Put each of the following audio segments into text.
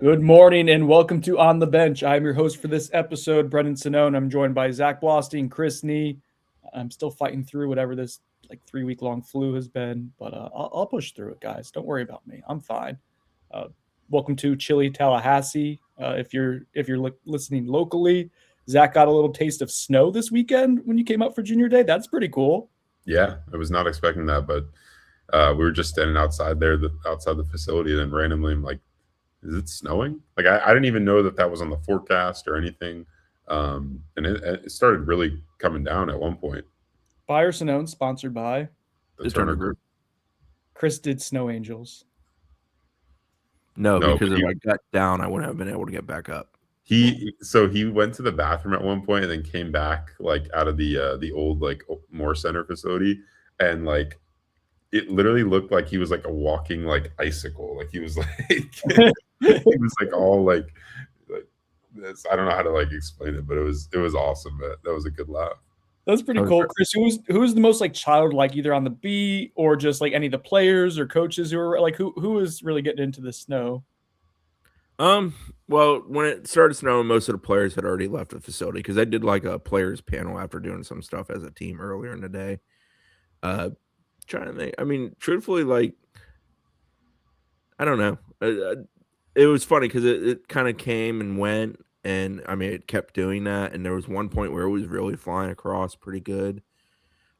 Good morning and welcome to On the Bench. I'm your host for this episode, Brendan Sinone. I'm joined by Zach Blostein, Chris Nee. I'm still fighting through whatever this 3 week long flu has been, but I'll push through it, guys. Don't worry about me. I'm fine. Uh, Welcome to chilly Tallahassee. If you're listening locally, Zach got a little taste of snow this weekend when you came up for Junior Day. That's pretty cool. Yeah, I was not expecting that, but we were just standing outside there, outside the facility, and then randomly, I'm like, "Is it snowing?" Like I didn't even know that was on the forecast or anything, and it started really coming down at one point. Buy or Sinone, sponsored by The The Turner Turner Group. Group. Chris did Snow Angels. No, No, because but if I got down, I wouldn't have been able to get back up. he went to the bathroom at one point and then came back like out of the old Moore Center facility, and like it literally looked like he was like a walking like icicle. Like he was like he was like all like this. I don't know how to like explain it, but it was awesome. That was a good laugh. That's pretty I was cool, Chris. Who was the most childlike, either on the beat or just any of the players or coaches who were who was really getting into the snow? Well, when it started snowing, most of the players had already left the facility because I did like a players panel after doing some stuff as a team earlier in the day. Trying to think. I mean, truthfully, I don't know. It was funny because it kind of came and went, and I mean, it kept doing that. And there was one point where it was really flying across pretty good,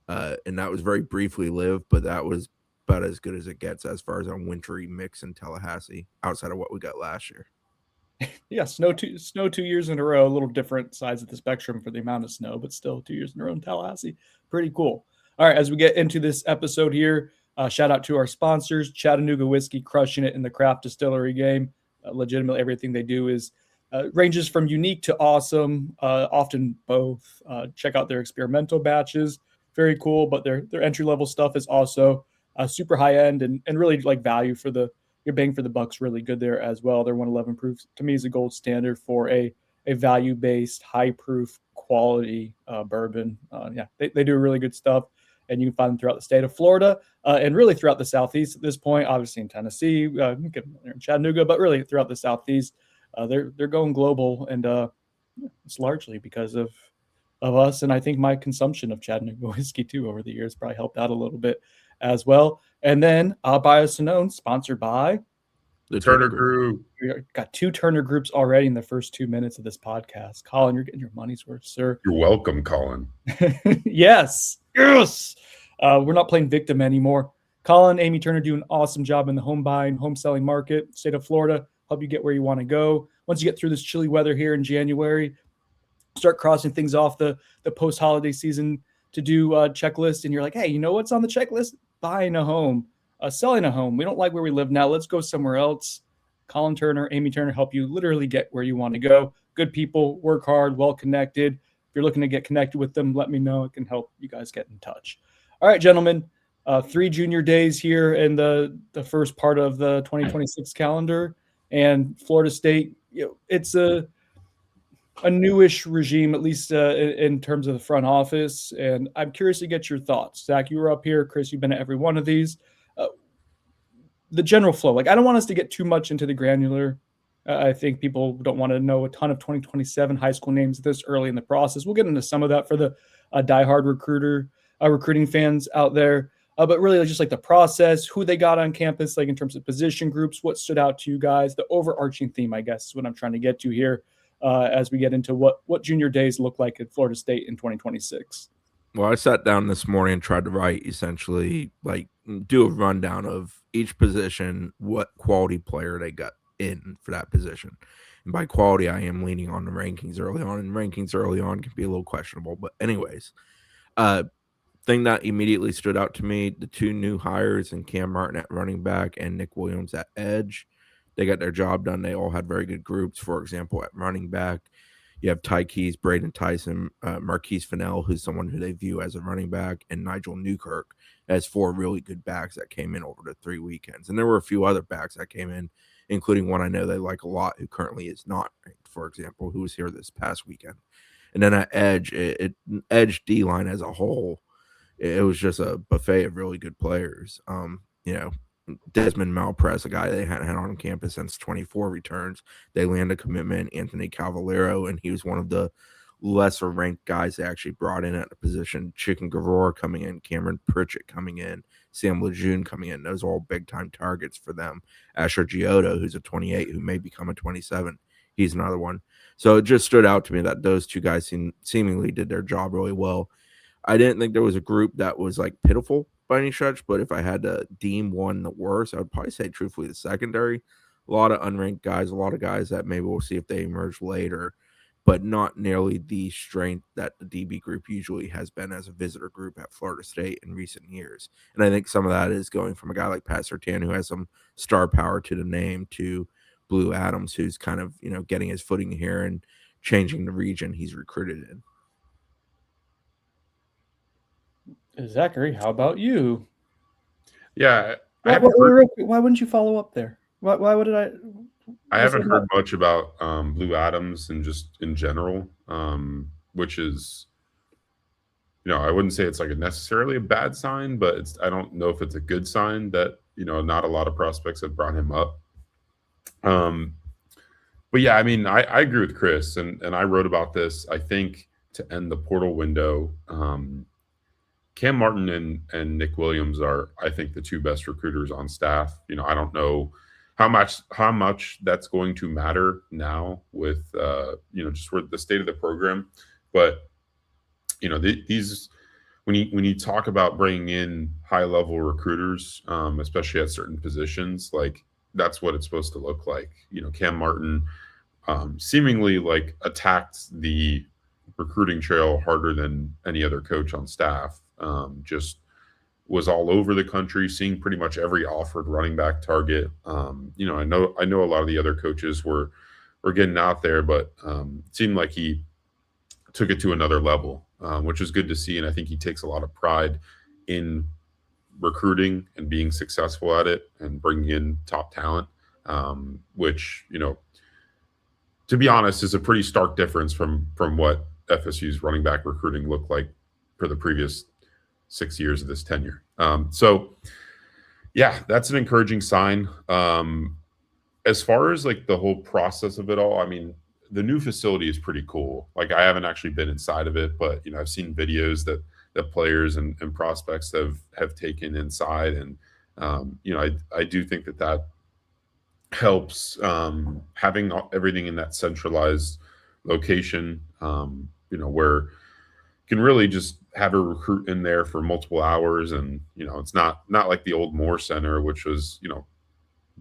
and that was very briefly lived, but that was about as good as it gets as far as a wintry mix in Tallahassee, outside of what we got last year. Yeah, snow 2 years in a row. A little different sides of the spectrum for the amount of snow, but still 2 years in a row in Tallahassee. Pretty cool. All right, as we get into this episode here, shout out to our sponsors, Chattanooga Whiskey, crushing it in the craft distillery game. Legitimately, everything they do is ranges from unique to awesome, often both. Check out their experimental batches, very cool, but their entry level stuff is also super high end and really value for your bang for the buck's really good there as well. Their 111 proof to me is a gold standard for a value based, high proof, quality bourbon. Yeah, they do really good stuff, and you can find them throughout the state of Florida and really throughout the Southeast at this point. Obviously in Tennessee, you can in Chattanooga, but really throughout the Southeast, they're going global, and it's largely because of us, and I think my consumption of Chattanooga whiskey too over the years probably helped out a little bit as well. And then Biosynone, sponsored by The Turner Group. we got two Turner Groups already in the first 2 minutes of this podcast. Colin, you're getting your money's worth, sir. You're welcome, Colin. Yes. We're not playing victim anymore. Colin, Amy Turner do an awesome job in the home buying, home selling market, state of Florida, help you get where you want to go. Once you get through this chilly weather here in January, start crossing things off the post-holiday season to do a checklist, and you're like, hey, you know what's on the checklist? Buying a home, selling a home. We don't like where we live now. Let's go somewhere else. Colin Turner, Amy Turner help you literally get where you want to go. Good people, work hard, well-connected. If you're looking to get connected with them, let me know. It can help you guys get in touch. All right, gentlemen, 3 junior days here in the first part of the 2026 calendar. And Florida State, it's a newish regime, at least in terms of the front office. And I'm curious to get your thoughts. Zach, you were up here. Chris, you've been at every one of these. The general flow, I don't want us to get too much into the granular. I think people don't want to know a ton of 2027 high school names this early in the process. We'll get into some of that for the diehard recruiting fans out there. But really just the process, who they got on campus, in terms of position groups, what stood out to you guys, the overarching theme, I guess, is what I'm trying to get to here as we get into what junior days look like at Florida State in 2026. Well, I sat down this morning and tried to write essentially do a rundown of each position, what quality player they got in for that position. And by quality, I am leaning on the rankings early on, and rankings early on can be a little questionable. But anyways, thing that immediately stood out to me, the two new hires in Cam Martin at running back and Nick Williams at edge. They got their job done. They all had very good groups. For example, at running back, you have Ty Keys, Braden Tyson, Marquise Fennell, who's someone who they view as a running back, and Nigel Newkirk as 4 really good backs that came in over the 3 weekends. And there were a few other backs that came in, including one I know they like a lot who currently is not ranked, for example, who was here this past weekend. And then at edge, edge D-line as a whole, it was just a buffet of really good players. Desmond Malprez, a guy they hadn't had on campus since 24 returns. They land a commitment, Anthony Cavallero, and he was one of the lesser ranked guys they actually brought in at the position. Chicken Gavor coming in, Cameron Pritchett coming in, Sam Lejeune coming in. Those are all big time targets for them. Asher Giotto, who's a 28, who may become a 27. He's another one. So it just stood out to me that those two guys seemingly did their job really well. I didn't think there was a group that was like pitiful by any stretch, but if I had to deem one the worst, I would probably say truthfully the secondary. A lot of unranked guys, a lot of guys that maybe we'll see if they emerge later, but not nearly the strength that the DB group usually has been as a visitor group at Florida State in recent years. And I think some of that is going from a guy like Pat Surtain, who has some star power to the name, to Blue Adams, who's kind of, getting his footing here and changing the region he's recruited in. Zachary, how about you? Yeah. Why wouldn't you follow up there? Why would I? I haven't heard much about Blue Adams and just in general, which is, I wouldn't say it's like necessarily a bad sign, but I don't know if it's a good sign that, not a lot of prospects have brought him up. But yeah, I mean, I agree with Chris, and I wrote about this. I think to end the portal window, Cam Martin and Nick Williams are, I think, the two best recruiters on staff. I don't know how much that's going to matter now with just the state of the program, but these when you talk about bringing in high level recruiters, especially at certain positions, like that's what it's supposed to look like. Cam Martin seemingly like attacked the recruiting trail harder than any other coach on staff. Just was all over the country, seeing pretty much every offered running back target. I know a lot of the other coaches were getting out there, but it seemed like he took it to another level, which is good to see. And I think he takes a lot of pride in recruiting and being successful at it and bringing in top talent, which, to be honest, is a pretty stark difference from what FSU's running back recruiting looked like for the previous 6 years of this tenure. So yeah, that's an encouraging sign. As far as like the whole process of it all, I mean, the new facility is pretty cool. Like I haven't actually been inside of it, but I've seen videos that players and prospects have taken inside. And I do think that helps, having everything in that centralized location, where you can really just have a recruit in there for multiple hours. And, it's not like the old Moore Center, which was,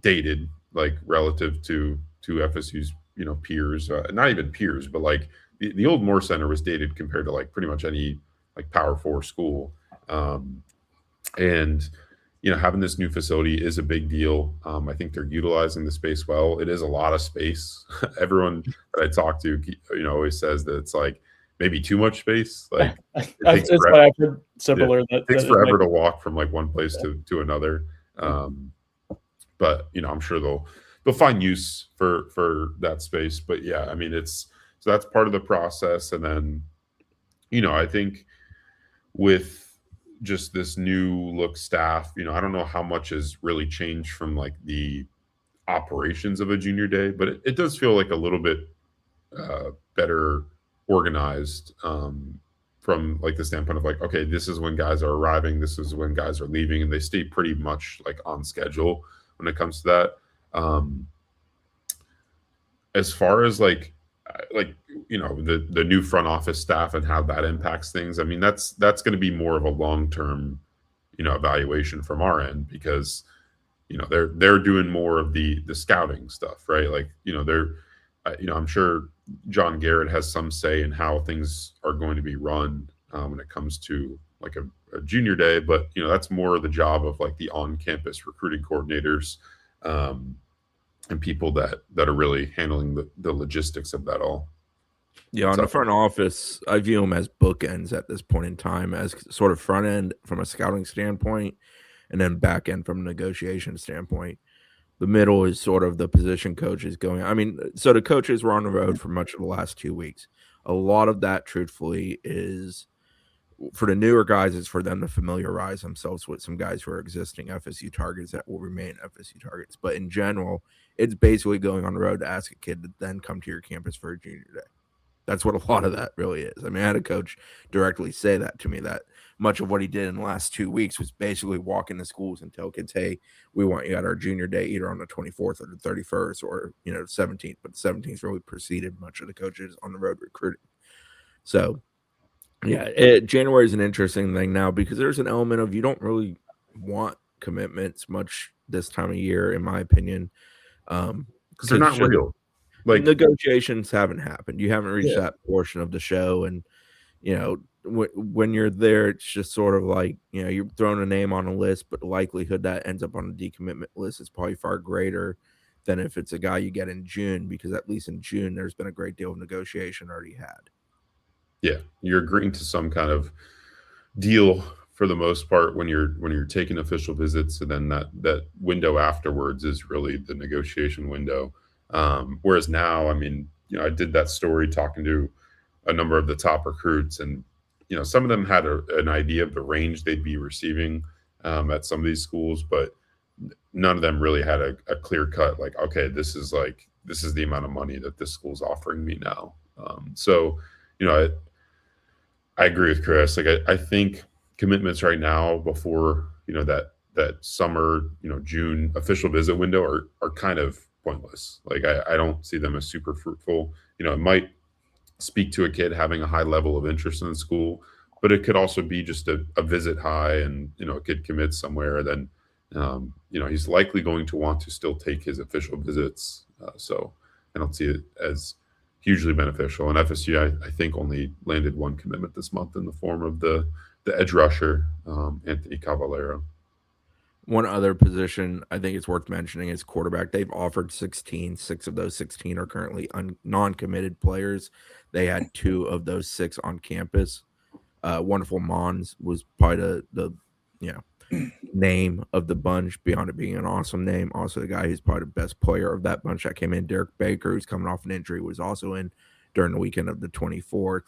dated, like relative to FSU's, peers, not even peers, but like the old Moore Center was dated compared to like pretty much any like Power 4 school. And, having this new facility is a big deal. I think they're utilizing the space well. It is a lot of space. Everyone that I talk to, always says that it's like maybe too much space. Like I've heard similar. It takes forever to walk from like one place to another. But I'm sure they'll find use for that space. But yeah, I mean, so that's part of the process. And then, I think with just this new look staff, I don't know how much has really changed from like the operations of a junior day, but it does feel like a little bit better organized, from like the standpoint of like, okay, this is when guys are arriving, this is when guys are leaving, and they stay pretty much like on schedule when it comes to that. As far as like the new front office staff and how that impacts things, I mean, that's going to be more of a long-term, evaluation from our end, because, they're doing more of the scouting stuff, right? Like, I'm sure John Garrett has some say in how things are going to be run when it comes to like a junior day, but that's more the job of like the on-campus recruiting coordinators, and people that are really handling the logistics of that all. Yeah, on the front office, I view them as bookends at this point in time, as sort of front end from a scouting standpoint, and then back end from a negotiation standpoint. The middle is sort of the position coaches going. I mean, so the coaches were on the road for much of the last 2 weeks. A lot of that, truthfully, is for the newer guys, it's for them to familiarize themselves with some guys who are existing FSU targets that will remain FSU targets. But in general, it's basically going on the road to ask a kid to then come to your campus for a junior day. That's what a lot of that really is. I mean, I had a coach directly say that to me, that much of what he did in the last 2 weeks was basically walk into schools and tell kids, hey, we want you at our junior day either on the 24th or the 31st or, the 17th. But the 17th really preceded much of the coaches on the road recruiting. So, yeah, January is an interesting thing now because there's an element of you don't really want commitments much this time of year, in my opinion. Because they're not real. Like negotiations haven't happened. You haven't reached that portion of the show. And, when you're there, it's just sort of like, you're throwing a name on a list, but the likelihood that ends up on a decommitment list is probably far greater than if it's a guy you get in June, because at least in June, there's been a great deal of negotiation already had. Yeah, you're agreeing to some kind of deal for the most part when you're taking official visits, and then that window afterwards is really the negotiation window. Whereas now, I mean, I did that story talking to a number of the top recruits, and some of them had an idea of the range they'd be receiving at some of these schools, but none of them really had a clear cut like, okay, this is the amount of money that this school's offering me now. So I agree with Chris. Like I think commitments right now before that summer June official visit window are kind of pointless. Like I don't see them as super fruitful. It might speak to a kid having a high level of interest in the school, but it could also be just a visit high, and a kid commits somewhere, then he's likely going to want to still take his official visits. So I don't see it as hugely beneficial. And FSU, I think, only landed one commitment this month in the form of the edge rusher, Anthony Cavallero. One other position I think it's worth mentioning is quarterback. They've offered 16. 6 of those 16 are currently non-committed players. They had 2 of those 6 on campus. Wonderful Mons was probably the name of the bunch, beyond it being an awesome name. Also, the guy who's probably the best player of that bunch that came in, Derek Baker, who's coming off an injury, was also in during the weekend of the 24th.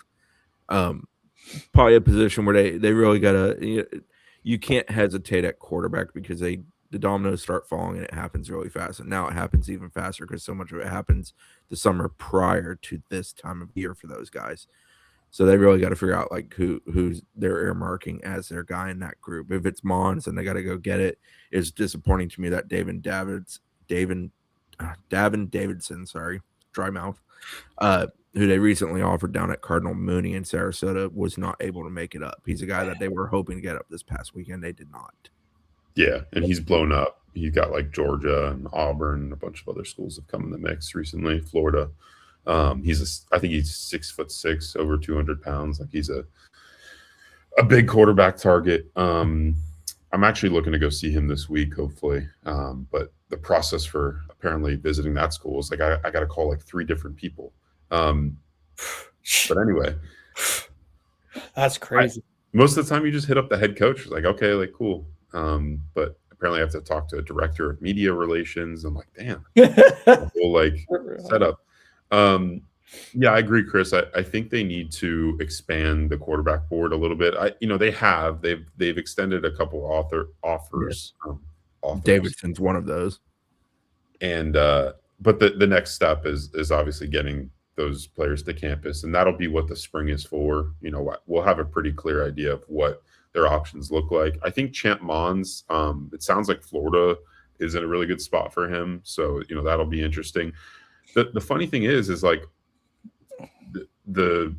Probably a position where they really got to you can't hesitate at quarterback because the dominoes start falling and it happens really fast. And now it happens even faster because so much of it happens the summer prior to this time of year for those guys. So they really got to figure out like who's they're earmarking as their guy in that group. If it's Mons, then they got to go get it. It's disappointing to me that Davin Davidson, dry mouth, who they recently offered down at Cardinal Mooney in Sarasota, was not able to make it up. He's a guy that they were hoping to get up this past weekend. They did not. Yeah, and he's blown up. He's got like Georgia and Auburn and a bunch of other schools have come in the mix recently. Florida. I think he's 6'6", over 200 pounds. Like he's a big quarterback target. I'm actually looking to go see him this week, hopefully. But the process for apparently visiting that school is like I got to call like 3 different people. But anyway, that's crazy. Most of the time, you just hit up the head coach. Like, okay, like cool. But apparently, I have to talk to a director of media relations. I'm like, damn, the whole like setup. Yeah, I agree, Chris. I think they need to expand the quarterback board a little bit. They've extended a couple offers. Offers. Davidson's one of those. And but the next step is obviously getting those players to campus, and that'll be what the spring is for. We'll have a pretty clear idea of what their options look like. I think Champ Mons, it sounds like Florida is in a really good spot for him, so that'll be interesting. The funny thing is like the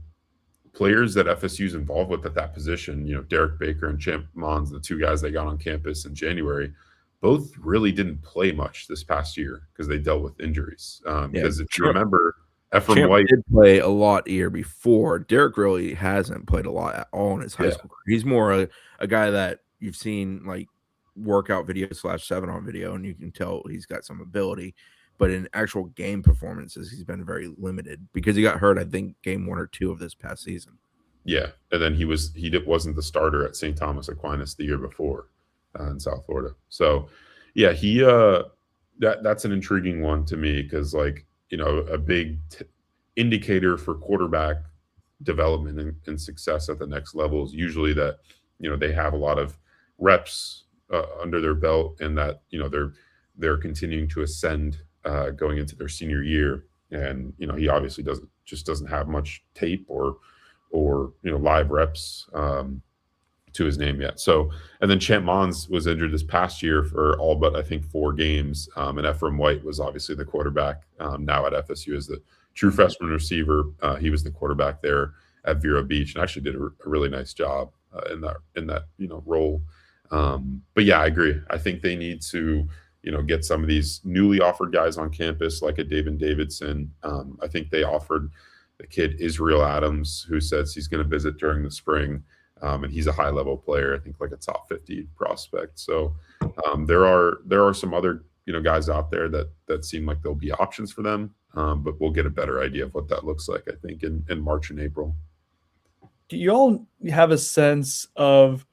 players that FSU's involved with at that position, Derek Baker and Champ Mons, the 2 guys they got on campus in January, both really didn't play much this past year because they dealt with injuries. Because if you remember, Ephraim White did play a lot the year before. Derek really hasn't played a lot at all in his high school career. He's more a guy that you've seen like workout video / 7-on video, and you can tell he's got some ability. But in actual game performances, he's been very limited because he got hurt, I think, game 1 or 2 of this past season. Yeah, and then he wasn't the starter at St. Thomas Aquinas the year before in South Florida. So, yeah, that's an intriguing one to me because, like, a big indicator for quarterback development and success at the next level is usually that, they have a lot of reps under their belt, and that, they're continuing to ascend going into their senior year. And, he obviously doesn't have much tape or live reps to his name yet. So, and then Champ Mons was injured this past year for all but I think 4 games. And Ephraim White was obviously the quarterback now at FSU as the true freshman receiver. He was the quarterback there at Vero Beach and actually did a really nice job in that role. But yeah, I agree. I think they need to get some of these newly offered guys on campus like a David Davidson. I think they offered the kid Israel Adams, who says he's going to visit during the spring. And he's a high-level player, I think like a top 50 prospect. So there are some other guys out there that seem like there'll be options for them, but we'll get a better idea of what that looks like, I think, in March and April. Do you all have a sense of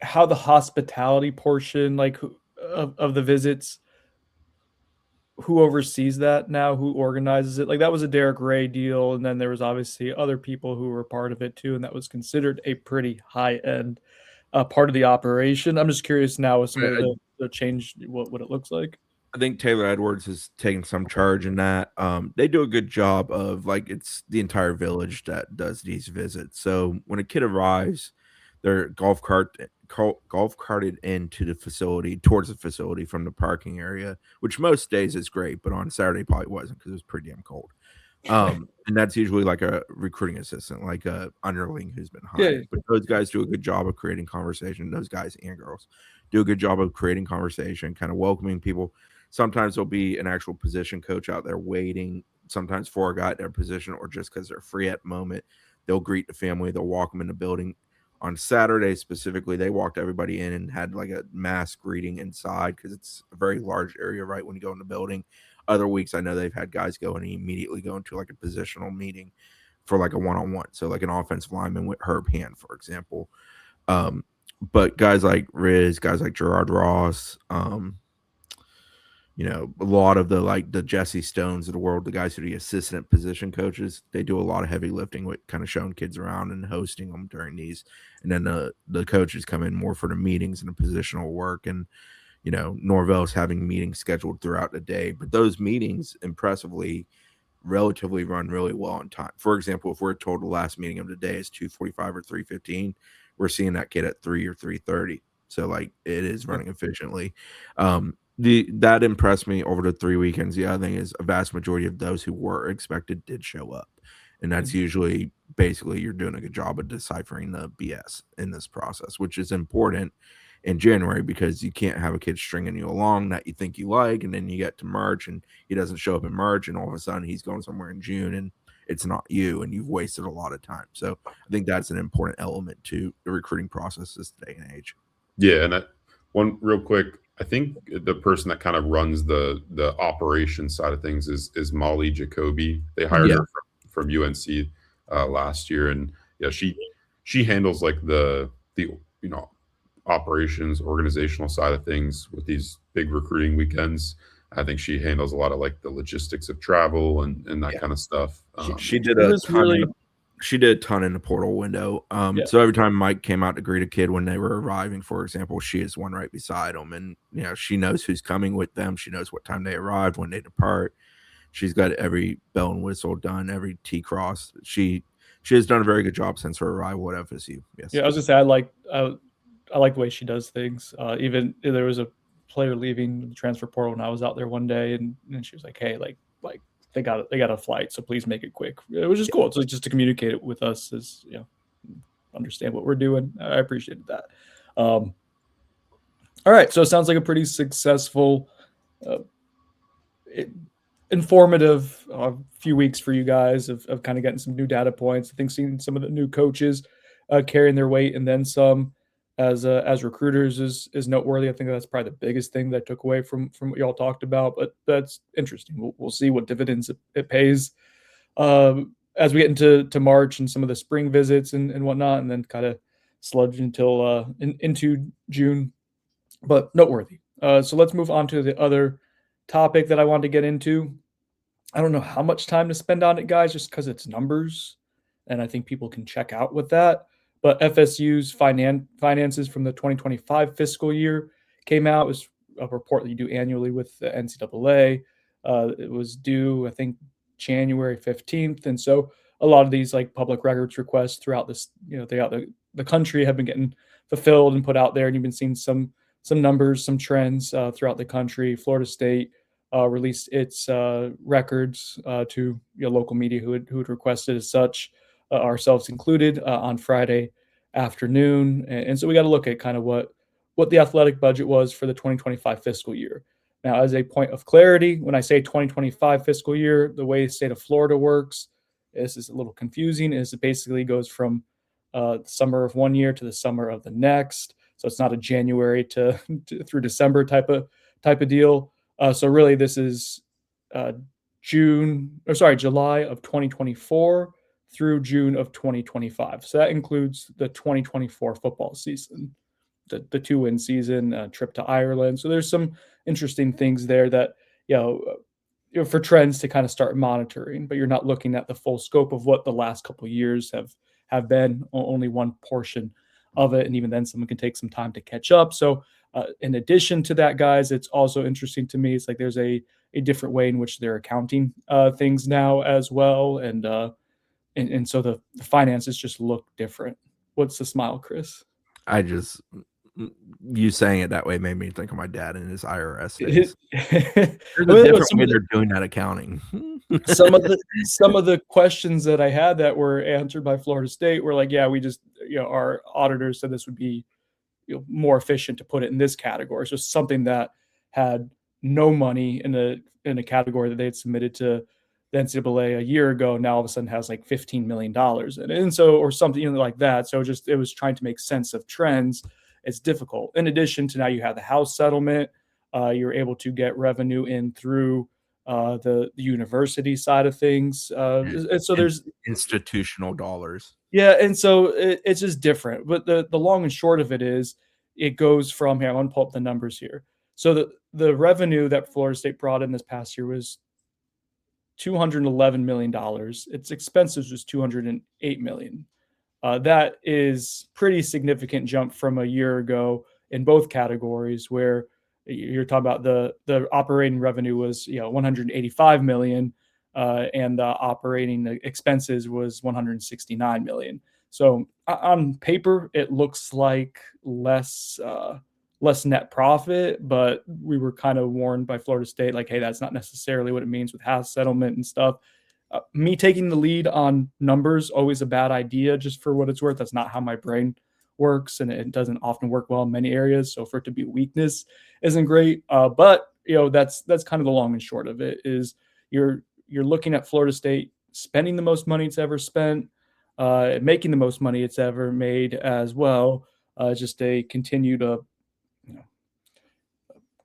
how the hospitality portion, like of the visits, who oversees that now, who organizes it? Like that was a Derek Ray deal, and then there was obviously other people who were part of it too, and that was considered a pretty high-end part of the operation. I'm just curious now with some of the change, what it looks like. I think Taylor Edwards has taken some charge in that. They do a good job of, like, it's the entire village that does these visits. So when a kid arrives, they're golf carted into the facility, towards the facility from the parking area, which most days is great, but on Saturday probably wasn't because it was pretty damn cold. And that's usually like a recruiting assistant, like a underling who's been hired. Yeah. But those guys do a good job of creating conversation. Those guys and girls do a good job of creating conversation, kind of welcoming people. Sometimes there'll be an actual position coach out there waiting, sometimes for a guy at their position, or just because they're free at the moment. They'll greet the family. They'll walk them in the building. On Saturday specifically, they walked everybody in and had like a mass greeting inside because it's a very large area right when you go in the building. Other weeks, I know they've had guys go and immediately go into like a positional meeting for like a one-on-one. So like an offensive lineman with Herb Hand, for example. But guys like Riz, guys like Gerard Ross, a lot of the Jesse Stones of the world, the guys who are the assistant position coaches, they do a lot of heavy lifting with kind of showing kids around and hosting them during these. And then the coaches come in more for the meetings and the positional work. And, Norvell's having meetings scheduled throughout the day. But those meetings, impressively, relatively run really well on time. For example, if we're told the last meeting of the day is 2:45 or 3:15, we're seeing that kid at 3 or 3:30. So, like, it is running efficiently. That impressed me over the 3 weekends. The other thing is a vast majority of those who were expected did show up. And that's usually basically you're doing a good job of deciphering the BS in this process, which is important in January because you can't have a kid stringing you along that you think you like, and then you get to March and he doesn't show up in March, and all of a sudden he's going somewhere in June and it's not you, and you've wasted a lot of time. So I think that's an important element to the recruiting process this day and age. Yeah, and one real quick, I think the person that kind of runs the operation side of things is Molly Jacoby. They hired her from UNC last year, and she handles like the operations, organizational side of things with these big recruiting weekends. I think she handles a lot of like the logistics of travel and that kind of stuff. She did a ton in the portal window. So every time Mike came out to greet a kid when they were arriving, for example, she is one right beside them, and she knows who's coming with them. She knows what time they arrived, when they depart. She's got every bell and whistle done, every T cross. She has done a very good job since her arrival at FSU. Yes. Yeah, I was gonna say I like the way she does things. Even there was a player leaving the transfer portal when I was out there one day, and she was like, "Hey, like they got a flight, so please make it quick." It was just cool. So just to communicate it with us is understand what we're doing. I appreciated that. All right, so it sounds like a pretty successful, informative few weeks for you guys of kind of getting some new data points. I think seeing some of the new coaches carrying their weight and then some as recruiters is noteworthy. I think that's probably the biggest thing that I took away from what y'all talked about, but that's interesting. We'll see what dividends it pays as we get into March and some of the spring visits and whatnot, and then kind of sludge until into June, but noteworthy. So let's move on to the other topic that I wanted to get into. I don't know how much time to spend on it, guys, just because it's numbers. and I think people can check out with that. But FSU's finances from the 2025 fiscal year came out. It was a report that you do annually with the NCAA. It was due, I think, January 15th. And so a lot of these like public records requests throughout this, throughout the country have been getting fulfilled and put out there. And you've been seeing some numbers, some trends throughout the country. Florida State released its records to local media who had requested as such, ourselves included, on Friday afternoon. And so we got to look at kind of what the athletic budget was for the 2025 fiscal year. Now, as a point of clarity, when I say 2025 fiscal year, the way the state of Florida works, this is a little confusing, is it basically goes from the summer of one year to the summer of the next. So it's not a January to through December type of deal. So really, this is July of 2024 through June of 2025. So that includes the 2024 football season, the 2-win season, trip to Ireland. So there's some interesting things there that for trends to kind of start monitoring, but you're not looking at the full scope of what the last couple of years have been. Only one portion of it, and even then, someone can take some time to catch up. So, in addition to that, guys, it's also interesting to me. It's like there's a different way in which they're accounting things now as well, and so the finances just look different. What's the smile, Chris? You saying it that way made me think of my dad and his IRS days. There's a different way they're doing that accounting. some of the questions that I had that were answered by Florida State were like, yeah, we just, our auditors said this would be more efficient to put it in this category. So something that had no money in a category that they had submitted to the NCAA a year ago, now all of a sudden has like $15 million in it. And so, or something like that. So it was trying to make sense of trends. It's difficult. In addition to now you have the House settlement, you're able to get revenue in through the university side of things. And so there's institutional dollars. Yeah. And so it's just different. But the long and short of it is it goes from here. I want to pull up the numbers here. So the revenue that Florida State brought in this past year was $211 million. Its expenses was $208 million. That is pretty significant jump from a year ago in both categories, where you're talking about the operating revenue was $185 million, and the operating expenses was $169 million. So on paper, it looks like less net profit, but we were kind of warned by Florida State, like, hey, that's not necessarily what it means with House settlement and stuff. Me taking the lead on numbers, always a bad idea, just for what it's worth. That's not how my brain works, and it doesn't often work well in many areas. So for it to be a weakness isn't great. But that's kind of the long and short of it. Is you're looking at Florida State spending the most money it's ever spent, making the most money it's ever made as well. Just a continued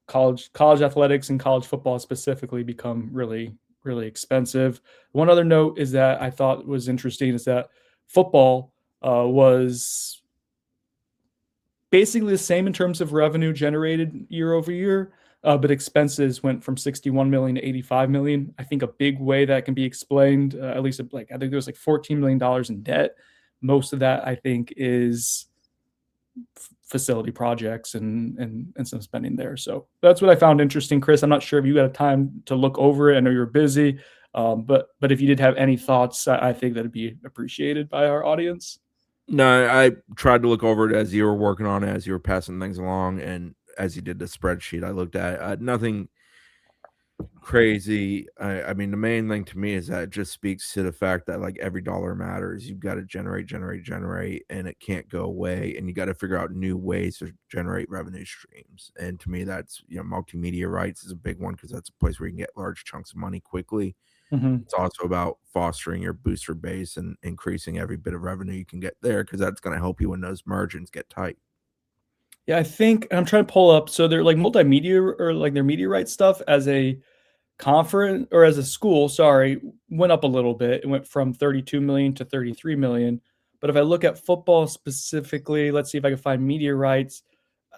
college athletics and college football specifically become really, really expensive. One other note is that I thought was interesting is that football was basically the same in terms of revenue generated year over year, but expenses went from 61 million to 85 million. I think a big way that can be explained, at least I think there was like $14 million in debt. Most of that, I think, is facility projects and some spending there. So that's what I found interesting, Chris. I'm not sure if you got time to look over it. I know you're busy, but if you did have any thoughts, I think that'd be appreciated by our audience. No, I tried to look over it as you were working on it, as you were passing things along, and as you did the spreadsheet, I looked at it. Nothing crazy. I mean, the main thing to me is that it just speaks to the fact that like every dollar matters. You've got to generate, and it can't go away. And you got to figure out new ways to generate revenue streams. And to me, that's multimedia rights is a big one because that's a place where you can get large chunks of money quickly. Mm-hmm. It's also about fostering your booster base and increasing every bit of revenue you can get there, because that's going to help you when those margins get tight. Yeah, I think I'm trying to pull up. So they're like multimedia or like their media rights stuff as a conference or as a school, went up a little bit. It went from 32 million to 33 million. But if I look at football specifically, let's see if I can find media rights.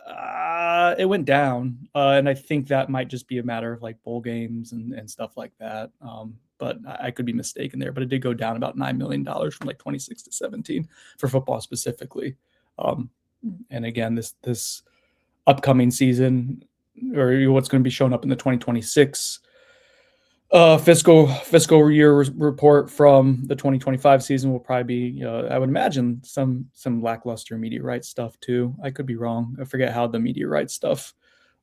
It went down, and I think that might just be a matter of like bowl games and stuff like that. But I could be mistaken there. But it did go down about $9 million from like 26 to 17 for football specifically. And again, this upcoming season, or what's going to be showing up in the 2026 fiscal year report from the 2025 season will probably be, I would imagine some lackluster media rights stuff too. I could be wrong. I forget how the media rights stuff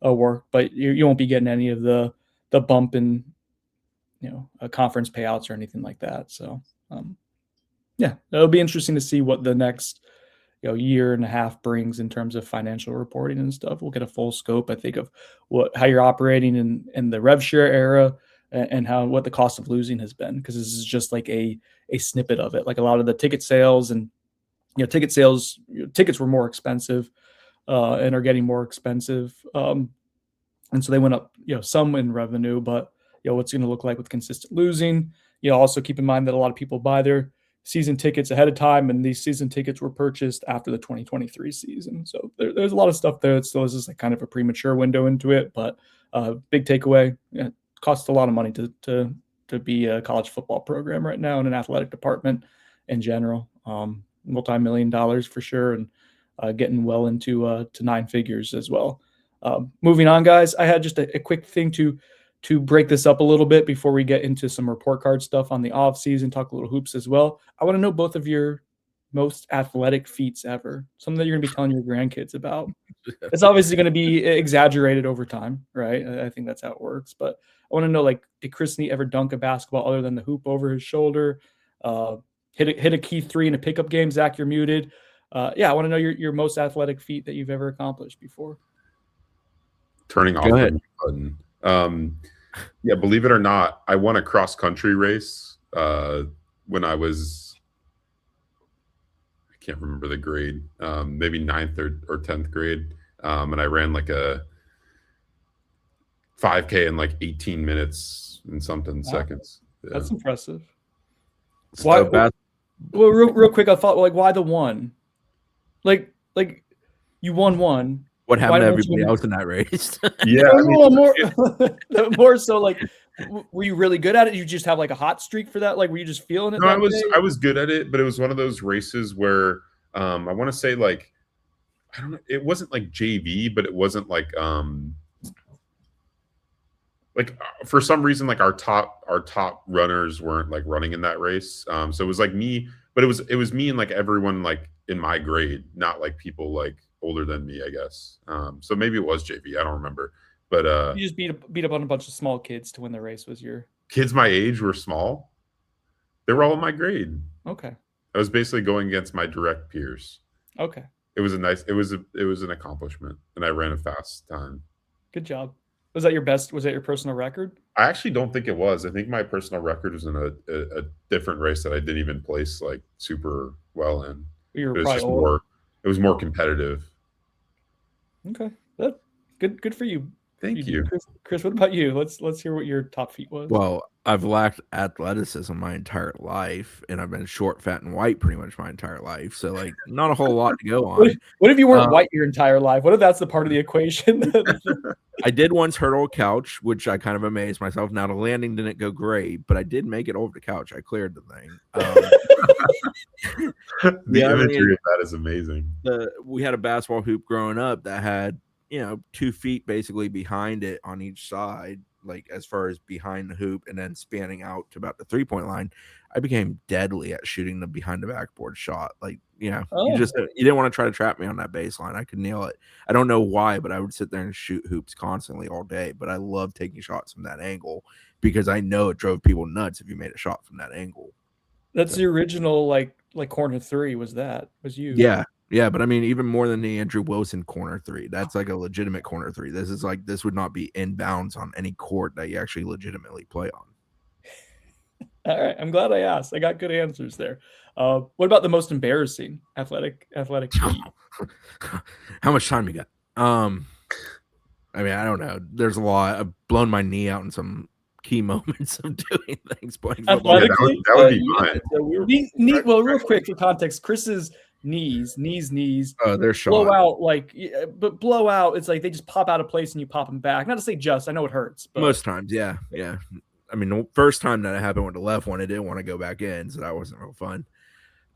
work, but you won't be getting any of the bump in conference payouts or anything like that. So yeah, it'll be interesting to see what the next year and a half brings in terms of financial reporting and stuff. We'll get a full scope, I think, of how you're operating in the rev share era and what the cost of losing has been, because this is just like a snippet of it. Like a lot of the ticket sales and tickets were more expensive and are getting more expensive, and so they went up some in revenue, but what's going to look like with consistent losing. Also keep in mind that a lot of people buy their season tickets ahead of time, and these season tickets were purchased after the 2023 season. So there's a lot of stuff there that still is just like kind of a premature window into it, but big takeaway, it costs a lot of money to be a college football program right now in an athletic department in general. Multi-million dollars for sure, and getting well into to nine figures as well. Moving on, guys, I had just a quick thing to break this up a little bit before we get into some report card stuff on the off season, talk a little hoops as well. I want to know both of your most athletic feats ever, something that you're going to be telling your grandkids about. It's obviously going to be exaggerated over time, right? I think that's how it works. But I want to know, like, did Chris Neat ever dunk a basketball other than the hoop over his shoulder? Hit a key three in a pickup game? Zach, you're muted. Yeah, I want to know your most athletic feat that you've ever accomplished before. Turning off the button. Yeah, believe it or not, I won a cross country race when I was, I can't remember the grade, maybe 9th or 10th grade. And I ran like a 5K in like 18 minutes and something seconds. Yeah. That's impressive. Why? Well, real quick, I thought, like, why the one? Like you won one. What happened to everybody else in that race? Yeah, more so, like, were you really good at it? You just have like a hot streak for that? Like, were you just feeling it? No, I was good at it, but it was one of those races where I want to say, like, I don't know, it wasn't like JV, but it wasn't like for some reason, like our top runners weren't like running in that race. So it was like me, but it was me and like everyone like in my grade, not like people like older than me, I guess. So maybe it was JV. I don't remember. But you just beat up on a bunch of small kids to win the race. Was your kids my age were small? They were all in my grade. Okay. I was basically going against my direct peers. Okay. It was an accomplishment, and I ran a fast time. Good job. Was that your best? Was that your personal record? I actually don't think it was. I think my personal record was in a different race that I didn't even place like super well in. You were it was probably just old. more. It was more competitive. Okay, good for you. Thank you. Chris. What about you? Let's hear what your top feat was. Well, I've lacked athleticism my entire life, and I've been short, fat, and white pretty much my entire life. So, like, not a whole lot to go on. What if you weren't white your entire life? What if that's the part of the equation? I did once hurdle a couch, which I kind of amazed myself. Now, the landing didn't go great, but I did make it over the couch. I cleared the thing. The imagery of that is amazing. We had a basketball hoop growing up that had 2 feet basically behind it on each side, like as far as behind the hoop, and then spanning out to about the 3-point line. I became deadly at shooting the behind the backboard shot. Like, you didn't want to try to trap me on that baseline. I could nail it. I don't know why, but I would sit there and shoot hoops constantly all day. But I love taking shots from that angle because I know it drove people nuts if you made a shot from that angle. That's the original like corner three. Was you? Yeah, but I mean, even more than the Andrew Wilson corner three, that's like a legitimate corner three. This would not be inbounds on any court that you actually legitimately play on. All right, I'm glad I asked. I got good answers there. What about the most embarrassing athletic feat? How much time you got? I mean, I don't know. There's a lot. I've blown my knee out in some key moments of doing things. Playing football. That would be fun. Well, real quick for context, Chris's knees. Oh, they're Blow shot. out but blow out. It's like they just pop out of place and you pop them back. Not to say just, I know it hurts, but Most times, yeah. I mean, the first time that it happened with the left one, it didn't want to go back in, so that wasn't real fun.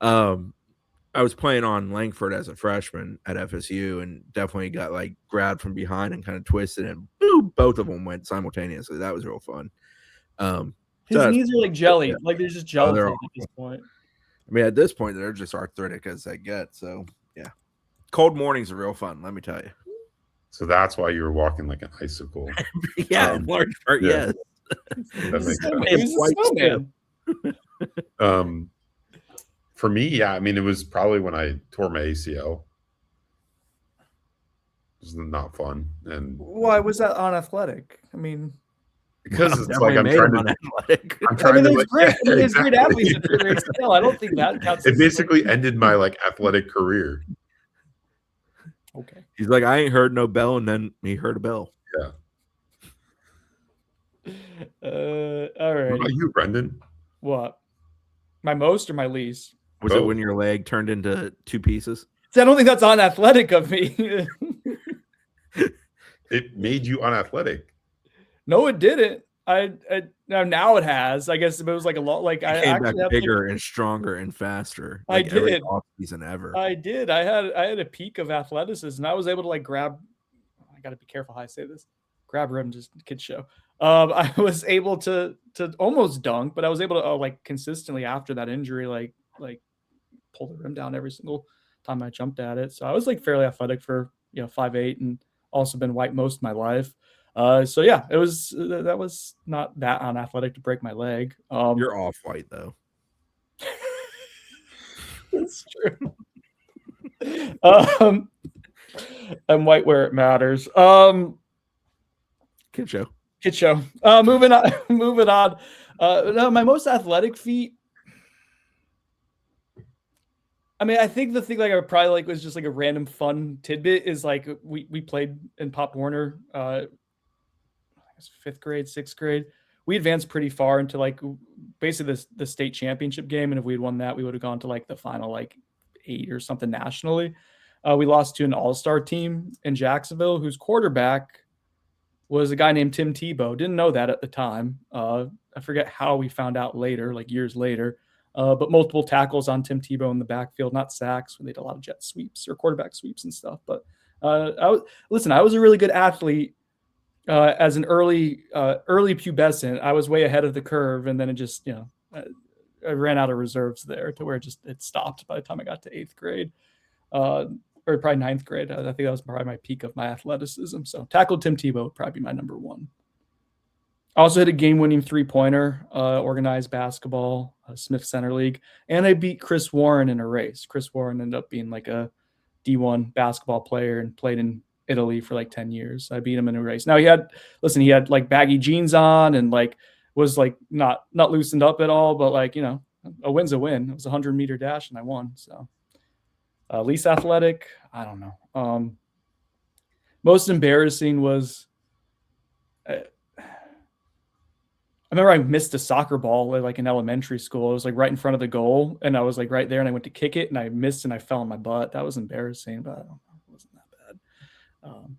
I was playing on Langford as a freshman at FSU and definitely got like grabbed from behind and kind of twisted, and boom, both of them went simultaneously. That was real fun. His knees are like jelly. Yeah. Like they're just gelatin they're at this point. I mean, at this point, they're just arthritic as they get. So, yeah. Cold mornings are real fun, let me tell you. So that's why you were walking like an icicle. Yeah, in large part, yeah. yes. That makes sense. He was a snowman. For me, yeah, I mean, it was probably when I tore my ACL. It was not fun. And Why was that unathletic? I mean, because Wow, it's definitely like I'm made trying him to. unathletic. I'm trying to there's like, great, yeah, there's great exactly. athletes that do their ACL. I don't think that counts. It as basically ended my like athletic career. okay. He's like, I ain't heard no bell, and then he heard a bell. Yeah. All right. What about you, Brendan? What? My most or my least? Was it when your leg turned into two pieces? See, I don't think that's unathletic of me. It made you unathletic. No, it didn't. Now it has. I guess it was like a lot. Like I Came back actually have bigger and stronger and faster. I Like every did. off season ever. I did. I had a peak of athleticism, and I was able to like grab. I got to be careful how I say this. Grab rim, just kid show. I was able to almost dunk, but I was able to like consistently after that injury, like pull the rim down every single time I jumped at it. So I was like fairly athletic for 5'8", and also been white most of my life. So yeah, it was that was not that unathletic to break my leg. You're off white though. That's true. I'm white where it matters. Kid show. Moving on. No, my most athletic feat. I mean, I think the thing like I would probably like was just like a random fun tidbit is like we played in Pop Warner, I guess 5th grade, 6th grade. We advanced pretty far into like basically the state championship game, and if we had won that, we would have gone to like the final like 8 or something nationally. We lost to an all-star team in Jacksonville whose quarterback was a guy named Tim Tebow. Didn't know that at the time. I forget how we found out later, like years later. But multiple tackles on Tim Tebow in the backfield, not sacks. They did a lot of jet sweeps or quarterback sweeps and stuff. But I was a really good athlete as an early pubescent. I was way ahead of the curve, and then it just I ran out of reserves there to where it stopped by the time I got to 8th grade, or probably 9th grade. I think that was probably my peak of my athleticism. So tackled Tim Tebow would probably be my number one. I also hit a game-winning three-pointer, organized basketball, Smith Center League, and I beat Chris Warren in a race. Chris Warren ended up being like a D1 basketball player and played in Italy for like 10 years. I beat him in a race. Now he had like baggy jeans on and like was like not loosened up at all, but like, a win's a win. It was a 100-meter dash and I won. So least athletic, I don't know. Most embarrassing was I remember I missed a soccer ball like in elementary school. It was like right in front of the goal, and I was like right there, and I went to kick it, and I missed, and I fell on my butt. That was embarrassing, but I don't know. It wasn't that bad.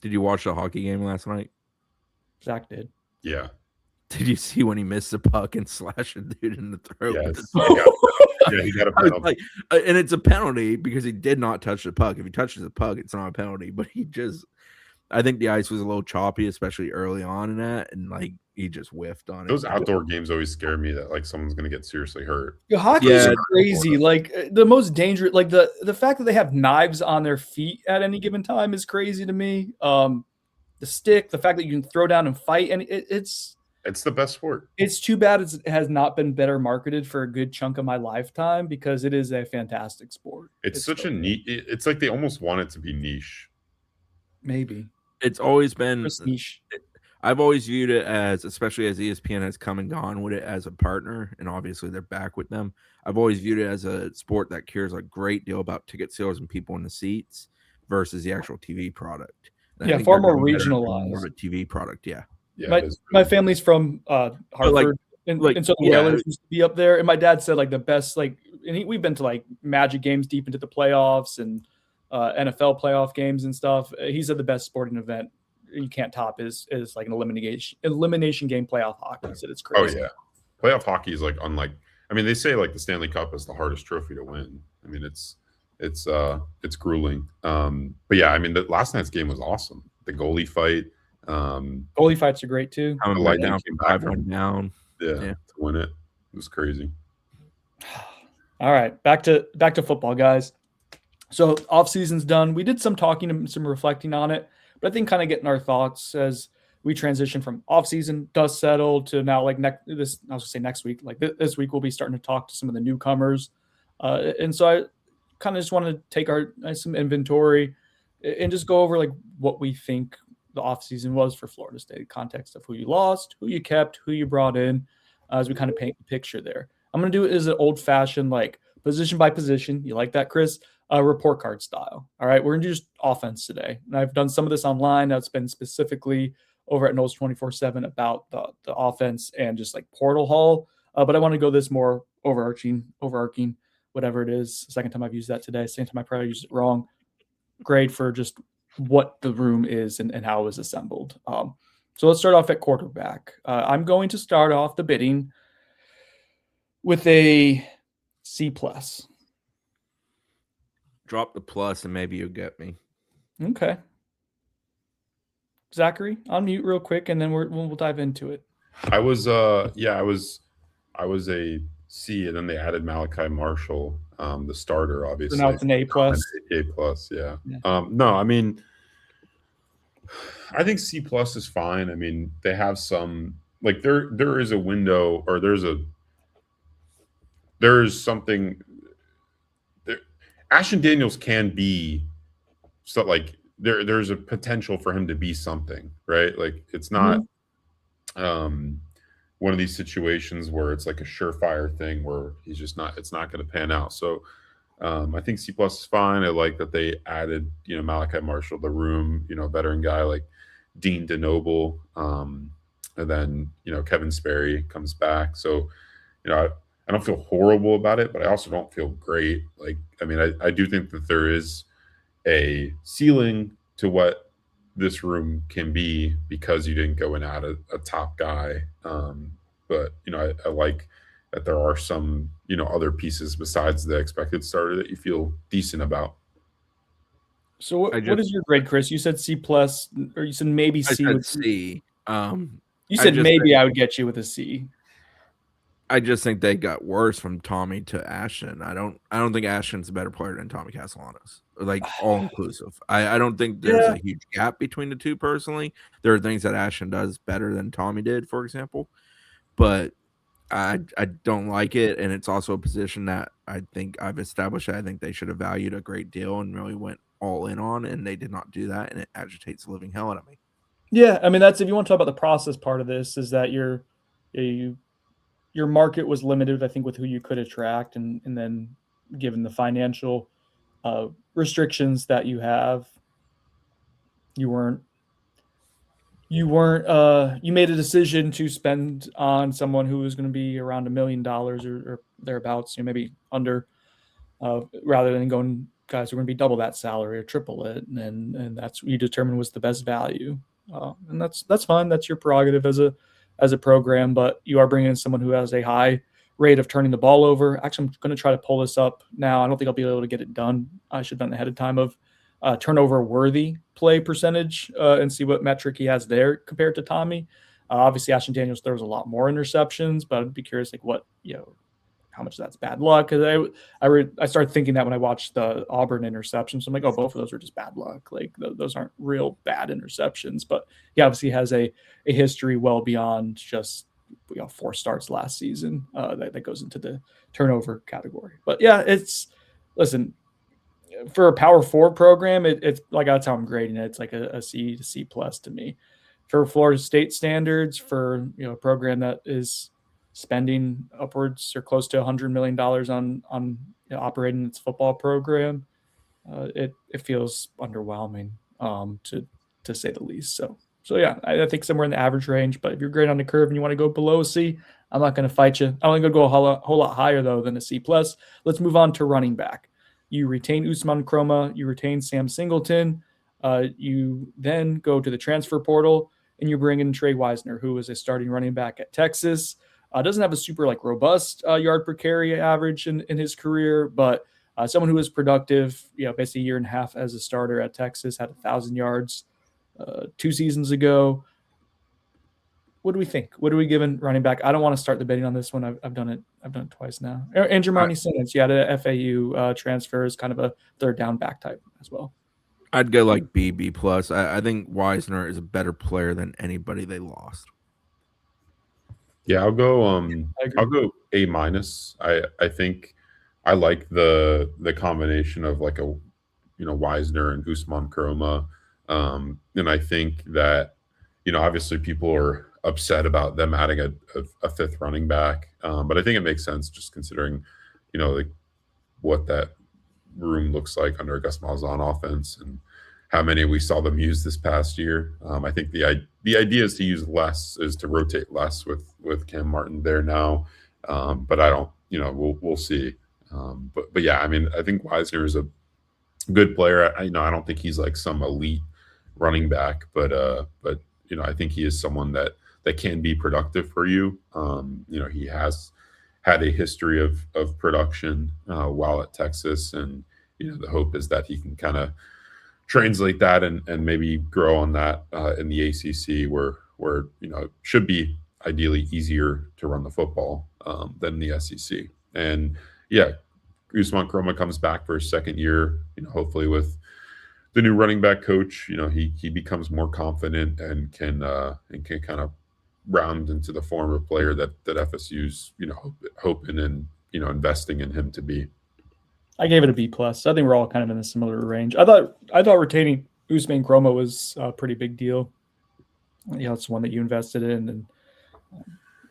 Did you watch the hockey game last night? Zach did. Yeah. Did you see when he missed the puck and slashed a dude in the throat? Yes. Yeah, he got a I was penalty. like, and it's a penalty because he did not touch the puck. If he touches the puck, it's not a penalty. But I think the ice was a little choppy, especially early on in that, and like he just whiffed on it. Those outdoor games always scare me that like someone's gonna get seriously hurt. Hockey is crazy. Like the most dangerous, like the fact that they have knives on their feet at any given time is crazy to me. The stick, the fact that you can throw down and fight, and it's the best sport. It's too bad it has not been better marketed for a good chunk of my lifetime because it is a fantastic sport. It's such a neat. It's like they almost want it to be niche. Maybe it's always been niche. I've always viewed it as, especially as ESPN has come and gone with it as a partner, and obviously they're back with them. I've always viewed it as a sport that cares a great deal about ticket sales and people in the seats versus the actual TV product. And yeah, far more regionalized. More of a TV product, yeah. My family's from Hartford, and so the Whalers used to be up there. And my dad said like the best like and we've been to like Magic games deep into the playoffs and NFL playoff games and stuff. He said the best sporting event you can't top is like an elimination game playoff hockey. He said it's crazy. Oh yeah, playoff hockey is like unlike. I mean, they say like the Stanley Cup is the hardest trophy to win. I mean, it's grueling. But yeah, I mean, the last night's game was awesome. The goalie fight. Goalie fights are great too. Coming The back Lightning down came from back 5-1 down. Yeah, Yeah. to win it. It was crazy. All right, back to football, guys. So off season's done. We did some talking and some reflecting on it, but I think kind of getting our thoughts as we transition from off season, dust settled, to now like next week. Like this week, we'll be starting to talk to some of the newcomers, and so I kind of just want to take some inventory and just go over like what we think the off season was for Florida State, context of who you lost, who you kept, who you brought in, as we kind of paint the picture there. I'm going to do it as an old-fashioned, like, position by position. You like that, Chris? Report card style. All right, we're going to do just offense today. And I've done some of this online. That's been specifically over at Knowles 24/7 about the offense and just like portal haul. But I want to go this more overarching, whatever it is. Second time I've used that today. Same time I probably used it wrong. Grade for just what the room is and how it was assembled. So let's start off at quarterback. I'm going to start off the bidding with a C+. Drop the plus and maybe you'll get me. Okay. Zachary, unmute real quick and then we'll dive into it. I was a C, and then they added Malachi Marshall, the starter, obviously. So now it's an A+. Yeah. Yeah. No, I mean, I think C+ is fine. I mean, they have some, like, there is a window, or there's something there. Ashton Daniels can be so, like, there's a potential for him to be something, right? Like, it's not one of these situations where it's like a surefire thing where it's not going to pan out. So I think C+ is fine. I like that they added, Malachi Marshall, the room, veteran guy like Dean DeNoble, and then, Kevin Sperry comes back. So, I don't feel horrible about it, but I also don't feel great. Like, I mean, I do think that there is a ceiling to what this room can be because you didn't go and add a top guy. But, I like that there are some, other pieces besides the expected starter that you feel decent about. So what is your grade, Chris? You said C+, or you said maybe C. I said C. You said maybe I would get you with a C. I just think they got worse from Tommy to Ashton. I don't think Ashton's a better player than Tommy Castellanos. Like, all inclusive. I don't think there's a huge gap between the two personally. There are things that Ashton does better than Tommy did, for example. But I don't like it, and it's also a position that I think I've established that I think they should have valued a great deal and really went all in on, and they did not do that, and it agitates the living hell out of me. Yeah, I mean, that's, if you want to talk about the process part of this, is that your market was limited, I think, with who you could attract, and then given the financial restrictions that you have, you made a decision to spend on someone who was going to be around $1 million or thereabouts, maybe under, rather than going guys who are going to be double that salary or triple it, and that's what you determine was the best value, and that's fine. That's your prerogative as a program, but you are bringing in someone who has a high rate of turning the ball over. Actually, I'm going to try to pull this up now. I don't think I'll be able to get it done. I should have done it ahead of time of turnover worthy play percentage and see what metric he has there compared to Tommy. Obviously, Ashton Daniels throws a lot more interceptions, but I'd be curious, like, what, how much of that's bad luck. Because I started thinking that when I watched the Auburn interceptions. I'm like, oh, both of those are just bad luck. Like, those aren't real bad interceptions. But he obviously has a history well beyond just 4 starts last season that goes into the turnover category. But yeah, listen, for a Power 4 program, it's like, that's how I'm grading it. It's like a C to C+ to me. For Florida State standards, for a program that is spending upwards or close to $100 million on operating its football program, it feels underwhelming, to say the least. So yeah, I think somewhere in the average range. But if you're great on the curve and you want to go below a C, I'm not going to fight you. I'm going to go a whole lot higher, though, than a C+. Let's move on to running back. You retain Usman Kroma. You retain Sam Singleton. You then go to the transfer portal, and you bring in Trey Wisner, who is a starting running back at Texas. Doesn't have a super robust yard per carry average in his career, but someone who was productive, basically a year and a half as a starter at Texas, had 1,000 yards 2 seasons ago. What do we think? What are we giving running back? I don't want to start debating on this one. I've done it. I've done it twice now. And Jermani Simmons, had a FAU transfer as kind of a third down back type as well. I'd go like B plus. I think Wisner is a better player than anybody they lost. Yeah, I'll go A minus. I think I like the combination of like a Wisner and Usman Kroma. And I think that obviously people are upset about them adding a fifth running back. But I think it makes sense just considering, what that room looks like under a Gus Malzahn offense and how many we saw them use this past year. I think the idea is to use less, is to rotate less with Cam Martin there now. But I don't, we'll see. But yeah, I mean, I think Wisner is a good player. I don't think he's like some elite running back, but I think he is someone that can be productive for you. He has had a history of production while at Texas, and the hope is that he can kind of translate that and maybe grow on that in the ACC, where it should be ideally easier to run the football than the SEC. And yeah, Usman Kroma comes back for his second year. Hopefully with the new running back coach, he becomes more confident and can kind of round into the form of player that FSU's hoping and investing in him to be. I gave it a B plus. I think we're all kind of in a similar range. I thought retaining Usman Kroma was a pretty big deal. It's one that you invested in, and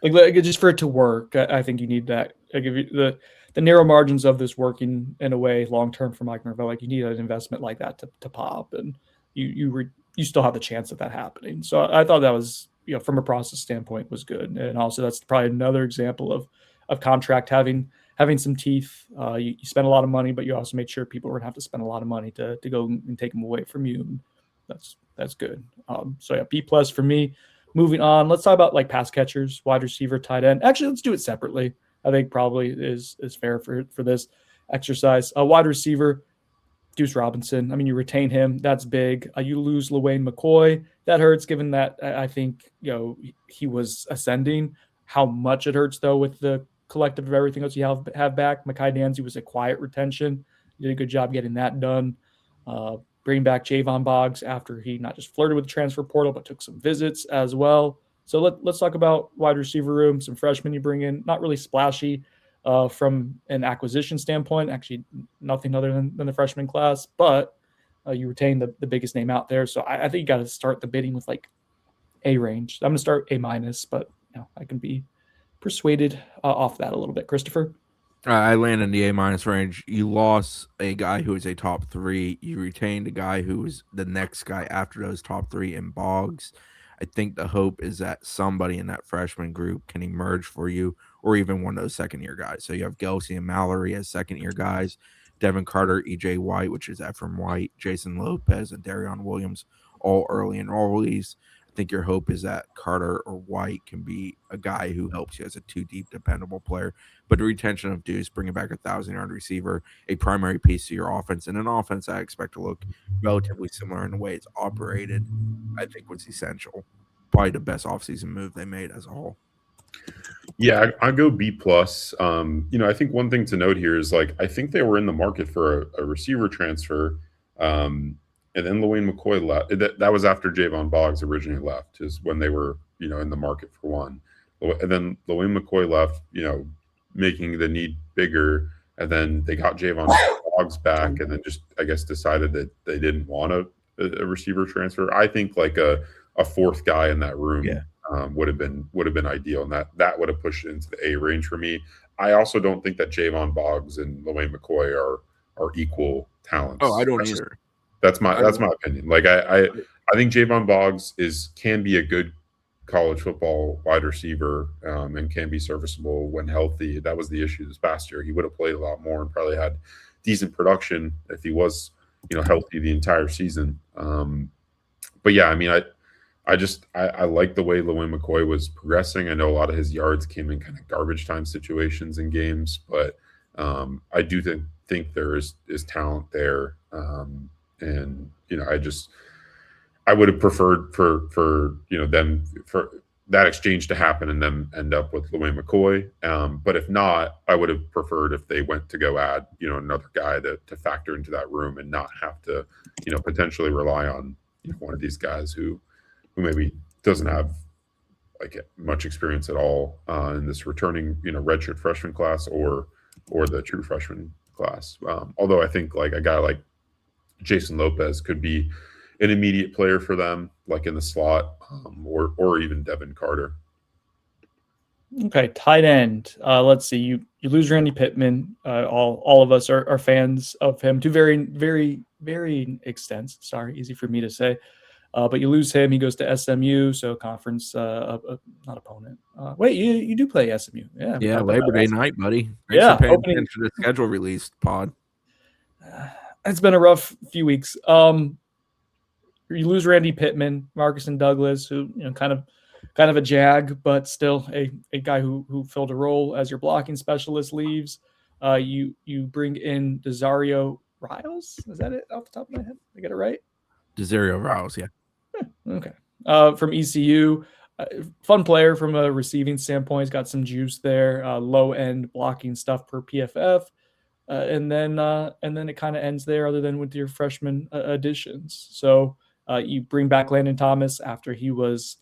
like just for it to work, I think you need that. Like if you, the narrow margins of this working in a way long term for Mike Norvell, like you need an investment like that to pop, and you still have the chance of that happening. So I thought that was from a process standpoint was good, and also that's probably another example of contract having some teeth. You spend a lot of money, but you also made sure people were going to have to spend a lot of money to go and take them away from you. And that's good. So yeah, B plus for me. Moving on, let's talk about like pass catchers, wide receiver, tight end. Actually, let's do it separately. I think probably is fair for this exercise. Wide receiver, Deuce Robinson. I mean, you retain him. That's big. You lose LaWayne McCoy. That hurts given that I think, he was ascending. How much it hurts, though, with the collective of everything else you have back. Mekhi Nancy was a quiet retention. You did a good job getting that done. Bringing back Javon Boggs after he not just flirted with the transfer portal, but took some visits as well. So let's talk about wide receiver room, some freshmen you bring in. Not really splashy from an acquisition standpoint. Actually, nothing other than the freshman class, but you retain the biggest name out there. So I think you got to start the bidding with like A range. I'm going to start A minus, but I can be persuaded off that a little bit. Christopher? I land in the A minus range. You lost a guy who was a top 3. You retained a guy who was the next guy after those top 3 in Boggs. I think the hope is that somebody in that freshman group can emerge for you, or even one of those second-year guys. So you have Gelsey and Mallory as second-year guys, Devin Carter, E.J. White, which is Ephraim White, Jason Lopez, and Darion Williams, all early enrollees. I think your hope is that Carter or White can be a guy who helps you as a 2-deep, dependable player. But the retention of Deuce, bringing back a 1,000-yard receiver, a primary piece of your offense, and an offense I expect to look relatively similar in the way it's operated, I think was essential. Probably the best offseason move they made as a whole. Yeah, I go B plus. I think one thing to note here is I think they were in the market for a receiver transfer. And then LaWayne McCoy left. That was after Javon Boggs originally left, is when they were, in the market for one. And then LaWayne McCoy left, making the need bigger. And then they got Javon Boggs back, and then just, I guess, decided that they didn't want a receiver transfer. I think a fourth guy in that room would have been ideal, and that would have pushed it into the A range for me. I also don't think that Javon Boggs and LaWayne McCoy are equal talents. Oh, I don't either. That's my opinion. I think Javon Boggs can be a good college football wide receiver, and can be serviceable when healthy. That was the issue this past year. He would have played a lot more and probably had decent production if he was, healthy the entire season. But yeah, I mean, I like the way Lewin McCoy was progressing. I know a lot of his yards came in kind of garbage time situations in games, but I do think there is talent there. And I would have preferred for them for that exchange to happen and them end up with Lewin McCoy. But if not, I would have preferred if they went to go add another guy to factor into that room and not have to potentially rely on one of these guys who maybe doesn't have like much experience at all in this returning redshirt freshman class or the true freshman class. Although I think like a guy like Jason Lopez could be an immediate player for them, like in the slot, or even Devin Carter. Okay, tight end. Let's see. You lose Randy Pittman. All of us are fans of him to varying extents. Sorry, easy for me to say. But you lose him. He goes to SMU, so conference not opponent. Wait, you do play SMU? Yeah. Yeah, Labor Day night, buddy. Thanks for paying attention to the schedule release pod. It's been a rough few weeks. You lose Randy Pittman, Marcus and Douglas, who kind of a jag, but still a guy who filled a role as your blocking specialist leaves. You bring in Desario Riles. Is that it off the top of my head? I get it right? Desario Riles, yeah. Okay. From ECU, fun player from a receiving standpoint. He's got some juice there. Low end blocking stuff per PFF. And then it kind of ends there, other than with your freshman additions. So you bring back Landon Thomas after he was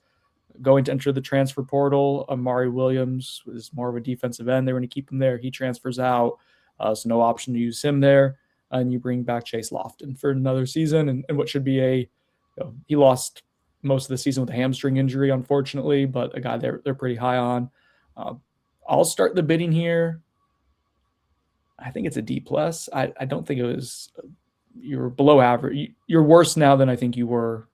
going to enter the transfer portal. Amari Williams was more of a defensive end. They were going to keep him there. He transfers out, so no option to use him there. And you bring back Chase Lofton for another season, and what should be he lost most of the season with a hamstring injury, unfortunately, but a guy they're pretty high on. I'll start the bidding here. I think it's a D+. I don't think it was you're below average. You're worse now than I think you were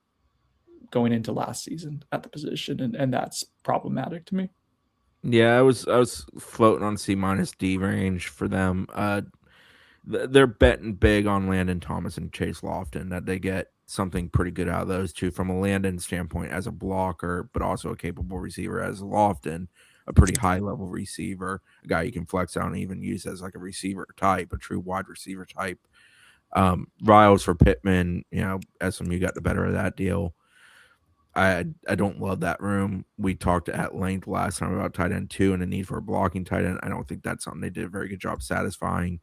going into last season at the position, and that's problematic to me. Yeah, I was floating on C- D range for them. They're betting big on Landon Thomas and Chase Lofton, that they get something pretty good out of those two from a Landon standpoint as a blocker, but also a capable receiver as Lofton, a pretty high-level receiver, a guy you can flex out and even use as like a receiver type, a true wide receiver type. Riles for Pittman, SMU got the better of that deal. I don't love that room. We talked at length last time about tight end 2 and the need for a blocking tight end. I don't think that's something they did a very good job satisfying.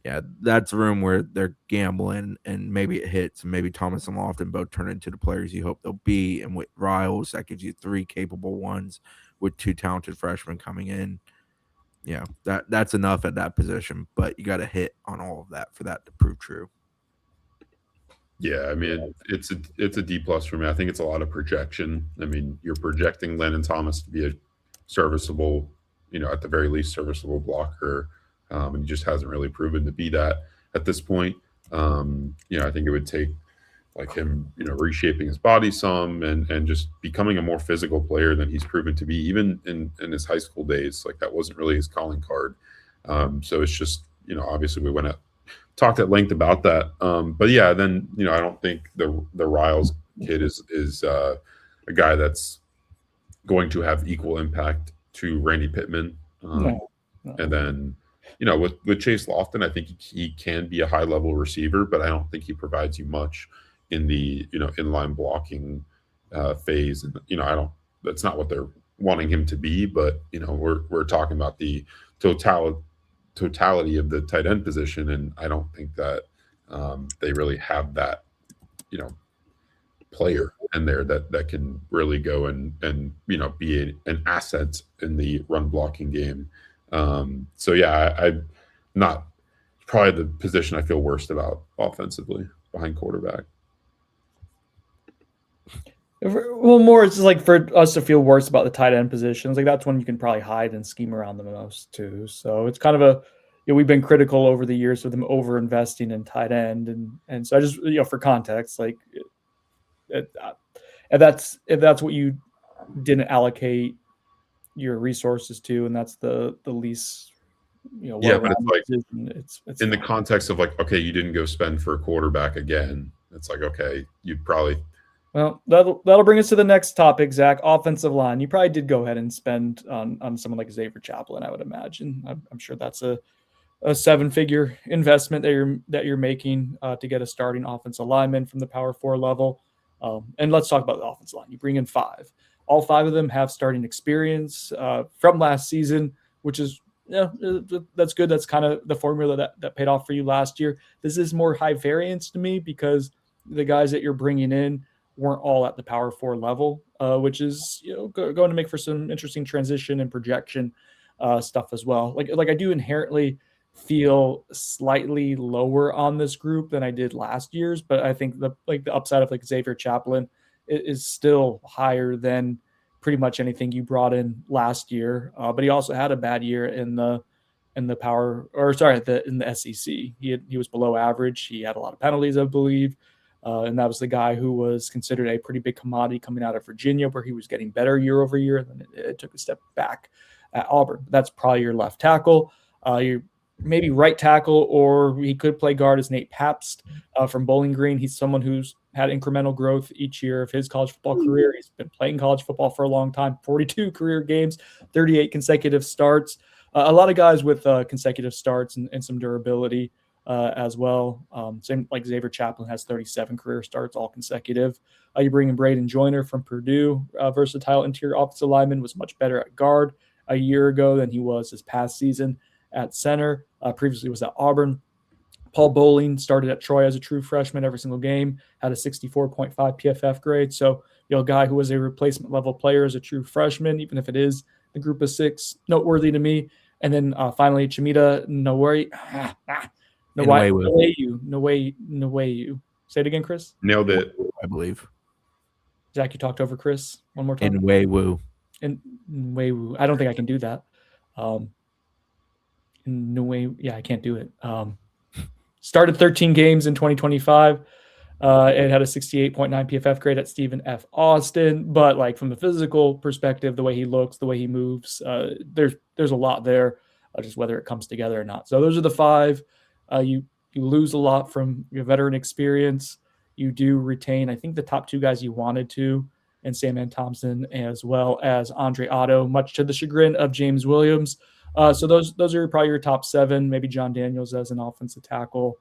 Yeah, that's a room where they're gambling and maybe it hits, and maybe Thomas and Lofton both turn into the players you hope they'll be. And with Riles, that gives you 3 capable ones with 2 talented freshmen coming in. Yeah, that's enough at that position, but you got to hit on all of that for that to prove true. Yeah, I mean, it's a D+ for me. I think it's a lot of projection. I mean, you're projecting Landon Thomas to be a serviceable, at the very least serviceable blocker, and he just hasn't really proven to be that at this point. I think it would take like him, reshaping his body some and just becoming a more physical player than he's proven to be, even in his high school days. Like that wasn't really his calling card. So it's just, obviously we talked at length about that. But yeah, then, I don't think the Riles kid is a guy that's going to have equal impact to Randy Pittman. No. And then, with Chase Lofton, I think he can be a high level receiver, but I don't think he provides you much in the, inline blocking phase. And, that's not what they're wanting him to be, but, we're talking about the totality of the tight end position, and I don't think that they really have that player in there that can really go and be an asset in the run blocking game. So yeah, I'm not probably the position I feel worst about offensively behind quarterback. Well, more it's just like for us to feel worse about the tight end positions. Like that's when you can probably hide and scheme around the most too. So it's kind of we've been critical over the years with them over investing in tight end, and so I just for context, like if that's what you didn't allocate your resources to, and that's the least, Yeah, but it's like it's in the context of like, okay, you didn't go spend for a quarterback again. It's like, okay, you'd probably. Well, that'll bring us to the next topic, Zach. Offensive line. You probably did go ahead and spend on someone like Xavier Chaplin, I would imagine. I'm sure that's a 7-figure investment that you're making to get a starting offensive lineman from the Power 4 level. And let's talk about the offensive line. You bring in 5. All 5 of them have starting experience from last season, which is that's good. That's kind of the formula that paid off for you last year. This is more high variance to me because the guys that you're bringing in weren't all at the Power 4 level, which is going to make for some interesting transition and projection stuff as well. Like I do inherently feel slightly lower on this group than I did last year's, but I think the upside of like Xavier Chaplin is still higher than pretty much anything you brought in last year. But he also had a bad year in the in the SEC. He was below average. He had a lot of penalties, I believe. And that was the guy who was considered a pretty big commodity coming out of Virginia, where he was getting better year over year. And then it took a step back at Auburn. That's probably your left tackle. Your maybe right tackle, or he could play guard as Nate Pabst from Bowling Green. He's someone who's had incremental growth each year of his college football career. He's been playing college football for a long time, 42 career games, 38 consecutive starts. A lot of guys with consecutive starts and some durability as well. Same like Xavier Chaplin has 37 career starts, all consecutive. You bring in Braden Joyner from Purdue, versatile interior offensive lineman, was much better at guard a year ago than he was this past season at center. Previously was at Auburn. Paul Bowling started at Troy as a true freshman every single game, had a 64.5 PFF grade. So, a guy who was a replacement level player as a true freshman, even if it is the group of 6, noteworthy to me. And then finally, Chimita Nwayu. Say it again, Chris. Nailed it. I believe. Zach, you talked over Chris one more time. Nwayu. Nwayu. I don't think I can do that. I can't do it. Started 13 games in 2025. It had a 68.9 PFF grade at Stephen F. Austin. But like from the physical perspective, the way he looks, the way he moves, there's a lot there, just whether it comes together or not. So those are the 5. You lose a lot from your veteran experience. You do retain, I think, the top 2 guys you wanted to, and Sandman Thompson, as well as Andre Otto, much to the chagrin of James Williams. So those are probably your top 7. Maybe John Daniels as an offensive tackle,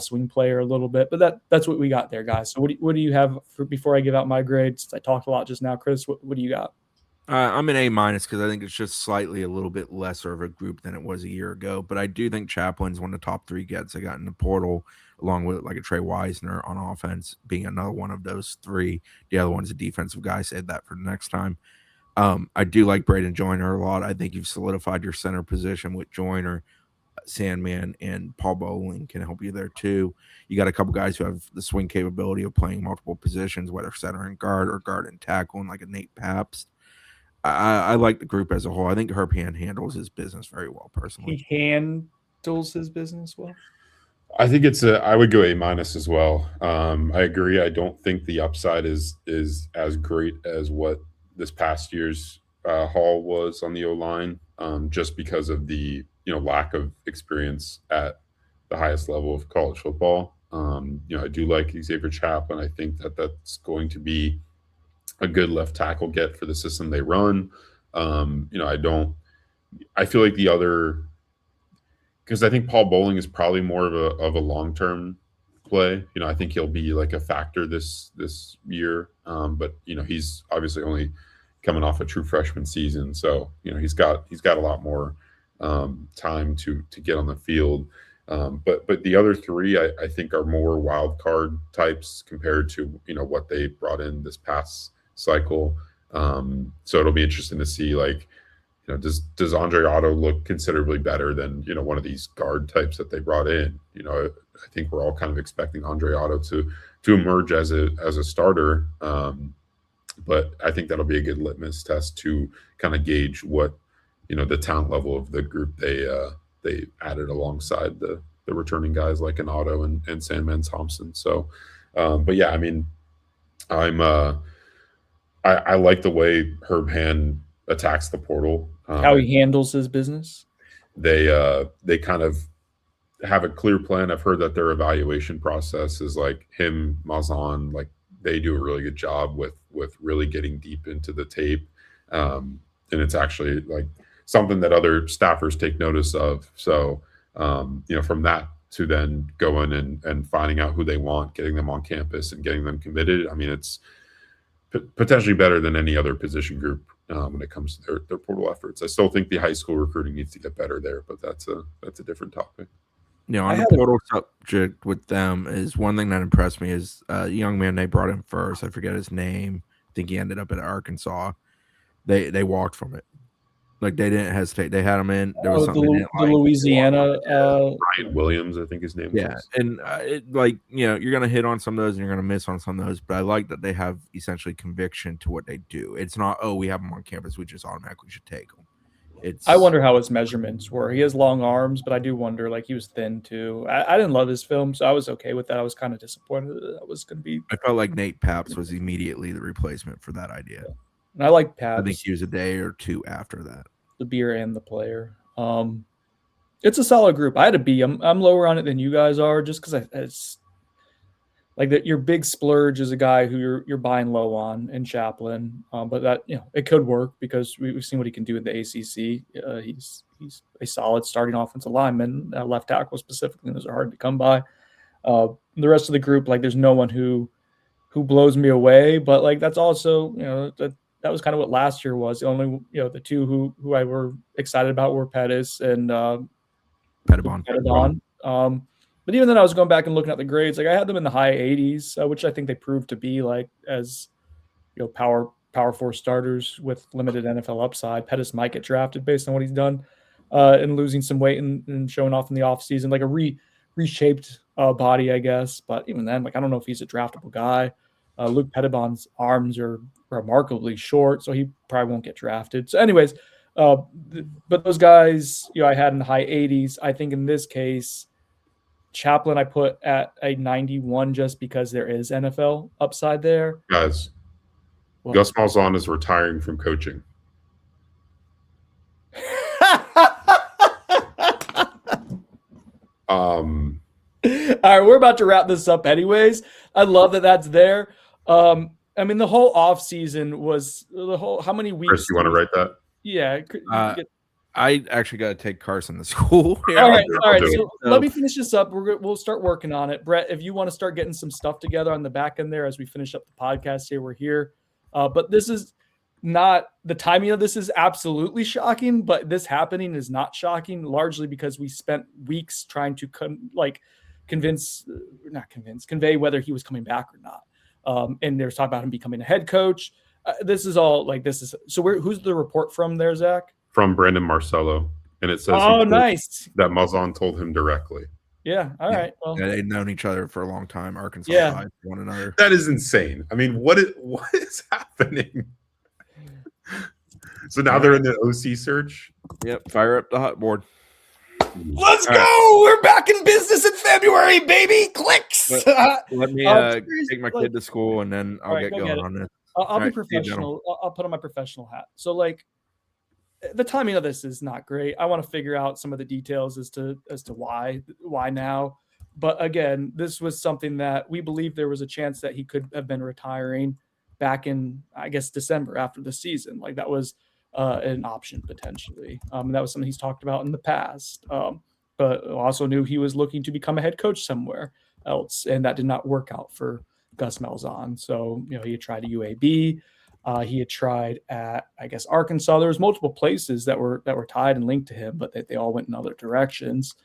swing player a little bit, but that's what we got there, guys. So what do you have before I give out my grades? Since I talked a lot just now, Chris, what do you got? I'm an A- because I think it's just slightly a little bit lesser of a group than it was a year ago. But I do think Chaplin's one of the top 3 gets I got in the portal, along with like a Trey Wisner on offense being another one of those 3. The other one's a defensive guy. Save that for the next time. I do like Braden Joyner a lot. I think you've solidified your center position with Joyner, Sandman, and Paul Bowling can help you there too. You got a couple guys who have the swing capability of playing multiple positions, whether center and guard or guard and tackle, and like a Nate Pabst. I like the group as a whole. I think Herb Hand handles his business very well, personally. He handles his business well. I think I would go A- as well. I agree. I don't think the upside is as great as what this past year's haul was on the O-line, just because of the lack of experience at the highest level of college football. I do like Xavier Chaplin. I think that's going to be a good left tackle get for the system they run. I feel like the other, because I think Paul Bowling is probably more of a long-term play. I think he'll be like a factor this year. But he's obviously only coming off a true freshman season, so he's got a lot more time to get on the field. But the other 3 I think are more wild card types compared to what they brought in this past cycle. So it'll be interesting to see, like, does Andre Otto look considerably better than one of these guard types that they brought in? I think we're all kind of expecting Andre Otto to emerge as a starter. But I think that'll be a good litmus test to kind of gauge what the talent level of the group they added alongside the returning guys like an Otto and Sandman Thompson. So, but yeah, I mean, I like the way Herb Hand attacks the portal. How he handles his business. They kind of have a clear plan. I've heard that their evaluation process is like him, Malzahn, like they do a really good job with really getting deep into the tape. And it's actually like something that other staffers take notice of. So, from that to then going and finding out who they want, getting them on campus and getting them committed. I mean, it's potentially better than any other position group when it comes to their portal efforts. I still think the high school recruiting needs to get better there, but that's a different topic. On the portal subject with them is one thing that impressed me is a young man they brought in first. I forget his name. I think he ended up at Arkansas. They walked from it. Like they didn't hesitate. They had him in. There was something they didn't like. Louisiana. Ryan Williams, I think his name was. Yeah, and you're gonna hit on some of those and you're gonna miss on some of those. But I like that they have essentially conviction to what they do. It's not we have them on campus, we just automatically should take them. I wonder how his measurements were. He has long arms, but I do wonder, like he was thin too. I didn't love his film, so I was okay with that. I was kind of disappointed that was going to be. I felt like Nate Paps was immediately the replacement for that idea. Yeah. And I like Paps. I think he was a day or two after that. The beer and the player. It's a solid group. I had a B. I'm lower on it than you guys are, just because it's like that. Your big splurge is a guy who you're buying low on in Chaplin, but that it could work because we've seen what he can do in the ACC. He's a solid starting offensive lineman, left tackle specifically. Those are hard to come by. The rest of the group, like there's no one who blows me away, but like that's also that was kind of what last year was. The only the two who I were excited about were Pettis and Pettibon. But even then, I was going back and looking at the grades. Like I had them in the high 80s, which I think they proved to be like as power four starters with limited NFL upside. Pettis might get drafted based on what he's done and losing some weight and showing off in the offseason, like a reshaped body, I guess. But even then, like I don't know if he's a draftable guy. Luke Pettibon's arms are remarkably short, so he probably won't get drafted. So anyways, but those guys, I had in the high 80s. I think in this case, Chaplin I put at a 91 just because there is NFL upside there. Guys, Gus Malzahn is retiring from coaching. All right, we're about to wrap this up anyways. I love that that's there. I mean, the whole off season was how many weeks? Chris, you want to write that? Yeah. I actually got to take Carson to school. All right. So let me finish this up. We'll start working on it. Brett, if you want to start getting some stuff together on the back end there as we finish up the podcast here, we're here. But this is not the timing of this is absolutely shocking, but this happening is not shocking, largely because we spent weeks trying to convey whether he was coming back or not. And there's talk about him becoming a head coach. This is all who's the report from there, Zach? From Brandon Marcello, and it says nice that Malzahn told him directly. Yeah, all right. Well, they've known each other for a long time. Arkansas one another. That is insane. I mean, what is happening? So now they're in the OC search. Yep, fire up the hot board. Let's go! We're back in business in February, baby. Clicks. Let me take my kid to school, and then I'll get going on this. I'll be professional. I'll put on my professional hat. So, like, the timing of this is not great. I want to figure out some of the details as to why now. But again, this was something that we believe there was a chance that he could have been retiring back in, I guess, December after the season. Like that was an option potentially. That was something he's talked about in the past. But also knew he was looking to become a head coach somewhere else, and that did not work out for Gus Malzahn. So he had tried a UAB. He had tried at, I guess, Arkansas. There was multiple places that were tied and linked to him, but they all went in other directions.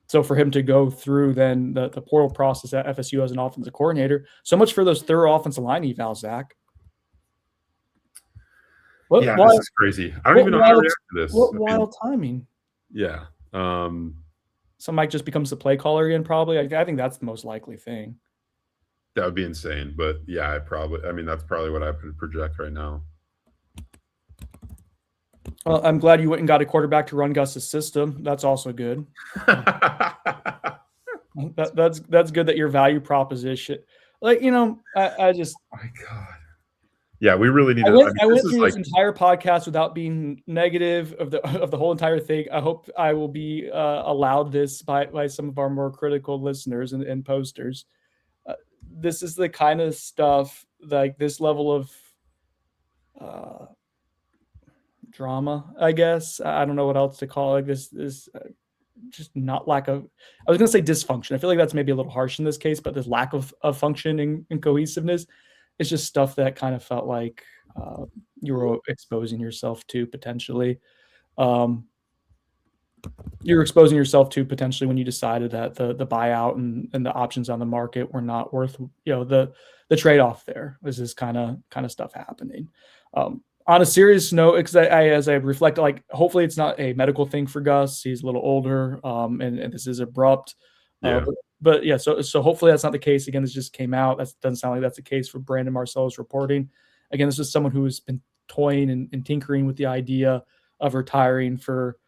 So for him to go through then the portal process at FSU as an offensive coordinator, so much for those thorough offensive line evals, Zach. This is crazy. I don't even know how to react to this. What wild timing. Yeah. So Mike just becomes the play caller again, probably. I think that's the most likely thing. That would be insane, but yeah, that's probably what I would project right now. Well, I'm glad you went and got a quarterback to run Gus's system. That's also good. That's good that your value proposition, I just. My God. Yeah, we really need I to. went, I this went is through like, this entire podcast without being negative of the whole entire thing. I hope I will be allowed this by some of our more critical listeners and posters. This is the kind of stuff, like this level of drama, I guess. I don't know what else to call it. This just not lack of, I was going to say dysfunction. I feel like that's maybe a little harsh in this case, but this lack of function and cohesiveness is just stuff that kind of felt like you were exposing yourself to potentially. You're exposing yourself to potentially when you decided that the buyout and the options on the market were not worth, the trade-off there. Was this kind of stuff happening. On a serious note, because as I reflect, like hopefully it's not a medical thing for Gus. He's a little older, and this is abrupt. yeah, But yeah, so hopefully that's not the case. Again, this just came out. That doesn't sound like that's the case for Brandon Marcello's reporting. Again, this is someone who has been toying and tinkering with the idea of retiring for,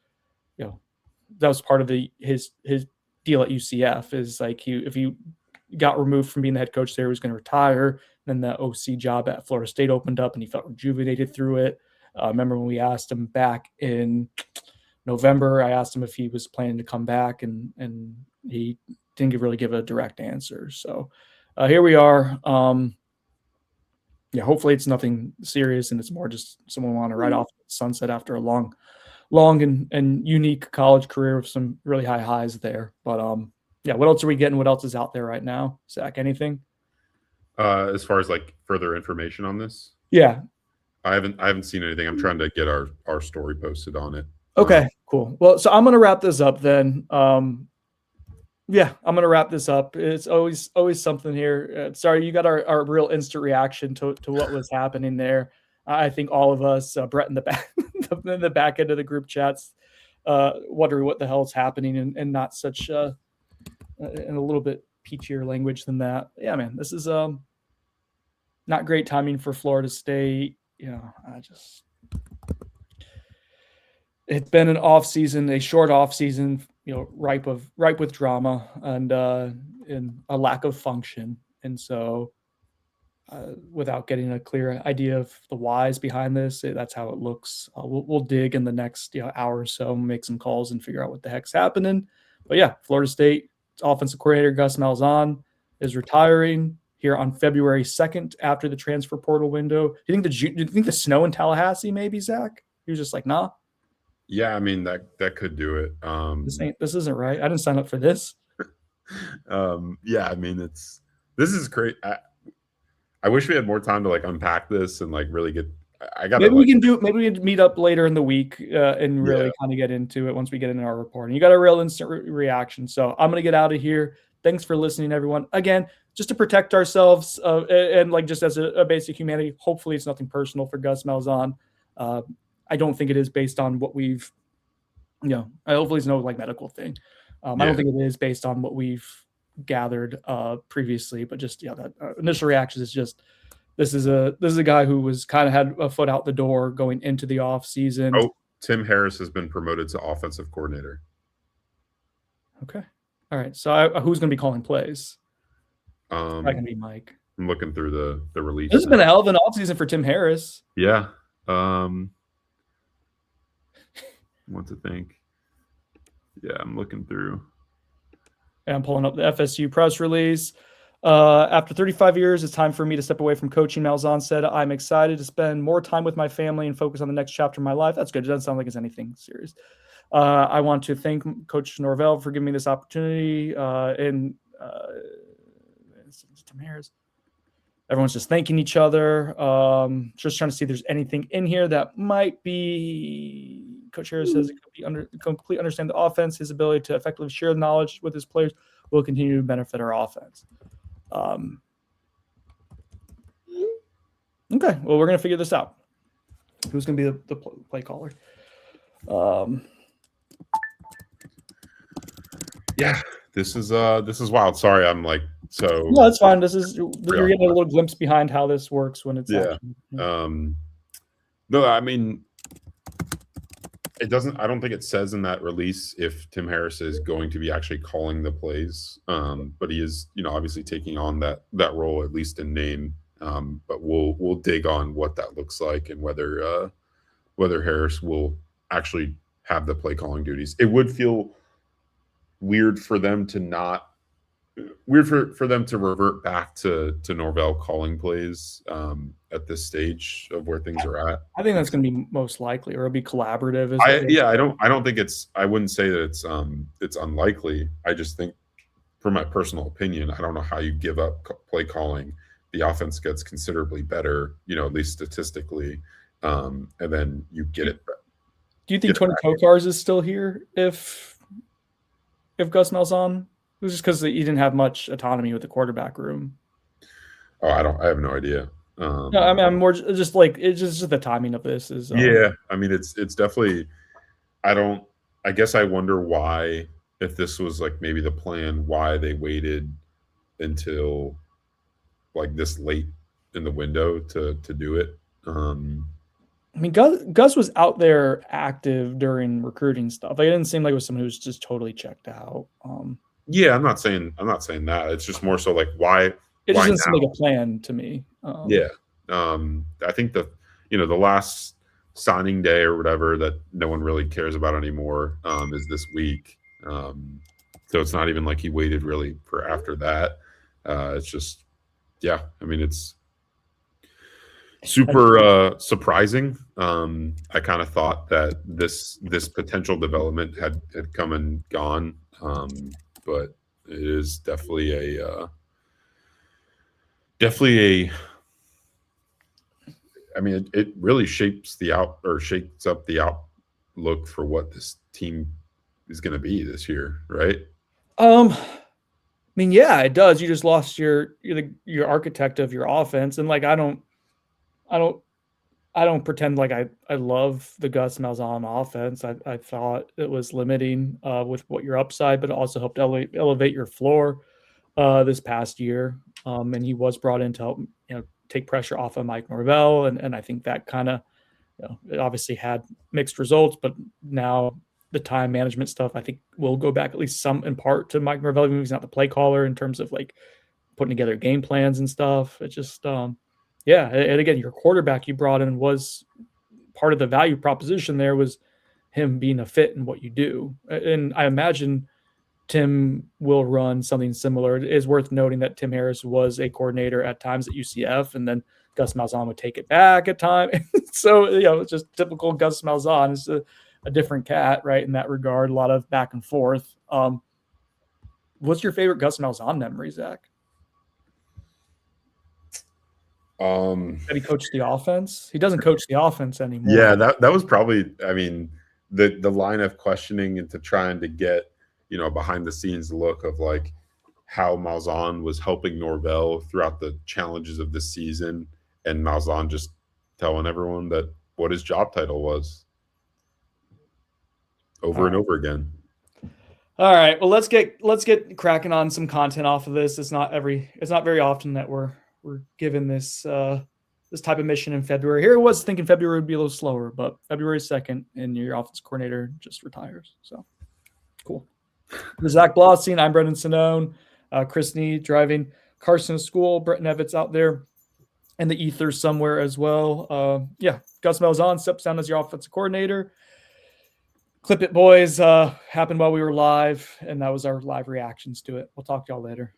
that was part of his deal at UCF, is like if he got removed from being the head coach there, he was going to retire. Then the OC job at Florida State opened up and he felt rejuvenated through it. Remember when we asked him back in November, I asked him if he was planning to come back, and he didn't really give a direct answer. So here we are. Yeah, hopefully it's nothing serious and it's more just someone want to ride off the sunset after a long and unique college career with some really high highs there. But yeah, what else are we getting? What else is out there right now? Zach, anything? as far as like further information on this, Yeah. I haven't seen anything. I'm trying to get our story posted on it. Okay, cool. Well, so I'm going to wrap this up then. Yeah, I'm going to wrap this up. It's always something here. Sorry, you got our real instant reaction to what was happening there. I think all of us, Brett in the back, in the back end of the group chats, wondering what the hell is happening, and not such in a little bit peachier language than that. Yeah, man, this is not great timing for Florida State. It's been an off season, a short off season, ripe with drama and a lack of function. And so without getting a clear idea of the whys behind this, that's how it looks. We'll dig in the next hour or so, make some calls and figure out what the heck's happening. But yeah, Florida State offensive coordinator Gus Malzahn is retiring here on February 2nd after the transfer portal window. Do you think the snow in Tallahassee maybe, Zach? He was just like, nah. Yeah, I mean that could do it. This isn't right. I didn't sign up for this. Yeah, I mean this is great. I wish we had more time to like unpack this and like really get. Maybe we can meet up later in the week and really kind of get into it once we get into our reporting. You got a real instant reaction, so I'm gonna get out of here. Thanks for listening, everyone. Again, just to protect ourselves and like just as a basic humanity. Hopefully, it's nothing personal for Gus Malzahn. I don't think it is based on what we've, hopefully it's no like medical thing. I don't think it is based on what we've gathered previously, but just, that initial reaction is just, this is a guy who was kind of had a foot out the door going into the off season. Oh, Tim Harris has been promoted to offensive coordinator. Okay. All right. So who's going to be calling plays? Probably going to be Mike. I'm looking through the release. This has been a hell of an offseason for Tim Harris. Yeah. What to think? Yeah, I'm looking through. And I'm pulling up the FSU press release. After 35 years, it's time for me to step away from coaching, Malzahn said. I'm excited to spend more time with my family and focus on the next chapter of my life. That's good. It doesn't sound like it's anything serious. I want to thank Coach Norvell for giving me this opportunity. Tim Harris. Everyone's just thanking each other. Just trying to see if there's anything in here that might be. Coach Harris says completely understand the offense. His ability to effectively share knowledge with his players will continue to benefit our offense. Okay, well, we're going to figure this out. Who's going to be the play caller? Yeah, this is wild. Sorry, I'm like so. No, that's fine. You're getting a little glimpse behind how this works when it's actually, No, I mean, it doesn't. I don't think it says in that release if Tim Harris is going to be actually calling the plays. But he is, obviously taking on that role, at least in name. But we'll dig on what that looks like and whether Harris will actually have the play calling duties. It would feel weird for them to not for them to revert back to Norvell calling plays at this stage of where things are at. I think that's going to be most likely, or it'll be collaborative. I don't think I wouldn't say that it's unlikely. I just think, for my personal opinion, I don't know how you give up play calling. The offense gets considerably better, at least statistically, and then you get it. Do you think Tony Kokars is still here if Gus Malzahn? It was just because he didn't have much autonomy with the quarterback room. Oh, I have no idea. No, I mean, I'm more just like it's just the timing of this is. Yeah, I mean, it's definitely. I guess I wonder why, if this was like maybe the plan, why they waited until like this late in the window to do it. I mean, Gus was out there active during recruiting stuff. Like, it didn't seem like it was someone who was just totally checked out. Yeah, I'm not saying that. It's just more so like why. It just doesn't seem like a plan to me. I think the last signing day or whatever that no one really cares about anymore is this week. So it's not even like he waited really for after that. It's just, yeah. I mean, it's super surprising. I kind of thought that this potential development had come and gone, but it is definitely a. I mean, it really shapes up the outlook for what this team is going to be this year, right? I mean, yeah, it does. You just lost your architect of your offense, and like I don't pretend like I love the Gus Malzahn offense. I thought it was limiting with what your upside, but it also helped elevate your floor this past year. And he was brought in to help take pressure off of Mike Norvell, and I think that kind of it obviously had mixed results, but now the time management stuff I think will go back at least some in part to Mike Norvell, even if he's not the play caller, in terms of like putting together game plans and stuff. It just yeah, and again, your quarterback you brought in was part of the value proposition. There was him being a fit in what you do, and I imagine Tim will run something similar. It is worth noting that Tim Harris was a coordinator at times at UCF, and then Gus Malzahn would take it back at times. So, it's just typical Gus Malzahn. It's a different cat, right, in that regard. A lot of back and forth. What's your favorite Gus Malzahn memory, Zach? That he coached the offense? He doesn't coach the offense anymore. Yeah, that was probably, I mean, the line of questioning into trying to get, behind the scenes look of like how Malzahn was helping Norvell throughout the challenges of the season, and Malzahn just telling everyone that what his job title was over and over again. All right. Well, let's get cracking on some content off of this. It's not very often that we're given this type of mission in February. Here it was thinking February would be a little slower, but February 2nd and your offense coordinator just retires. So cool. For Zach Blossstein, I'm Brendan Sinone. Chris Nee driving Carson to school. Brett Nevitz out there in the ether somewhere as well. Gus Malzahn steps down as your offensive coordinator. Clip it, boys. Happened while we were live, and that was our live reactions to it. We'll talk to y'all later.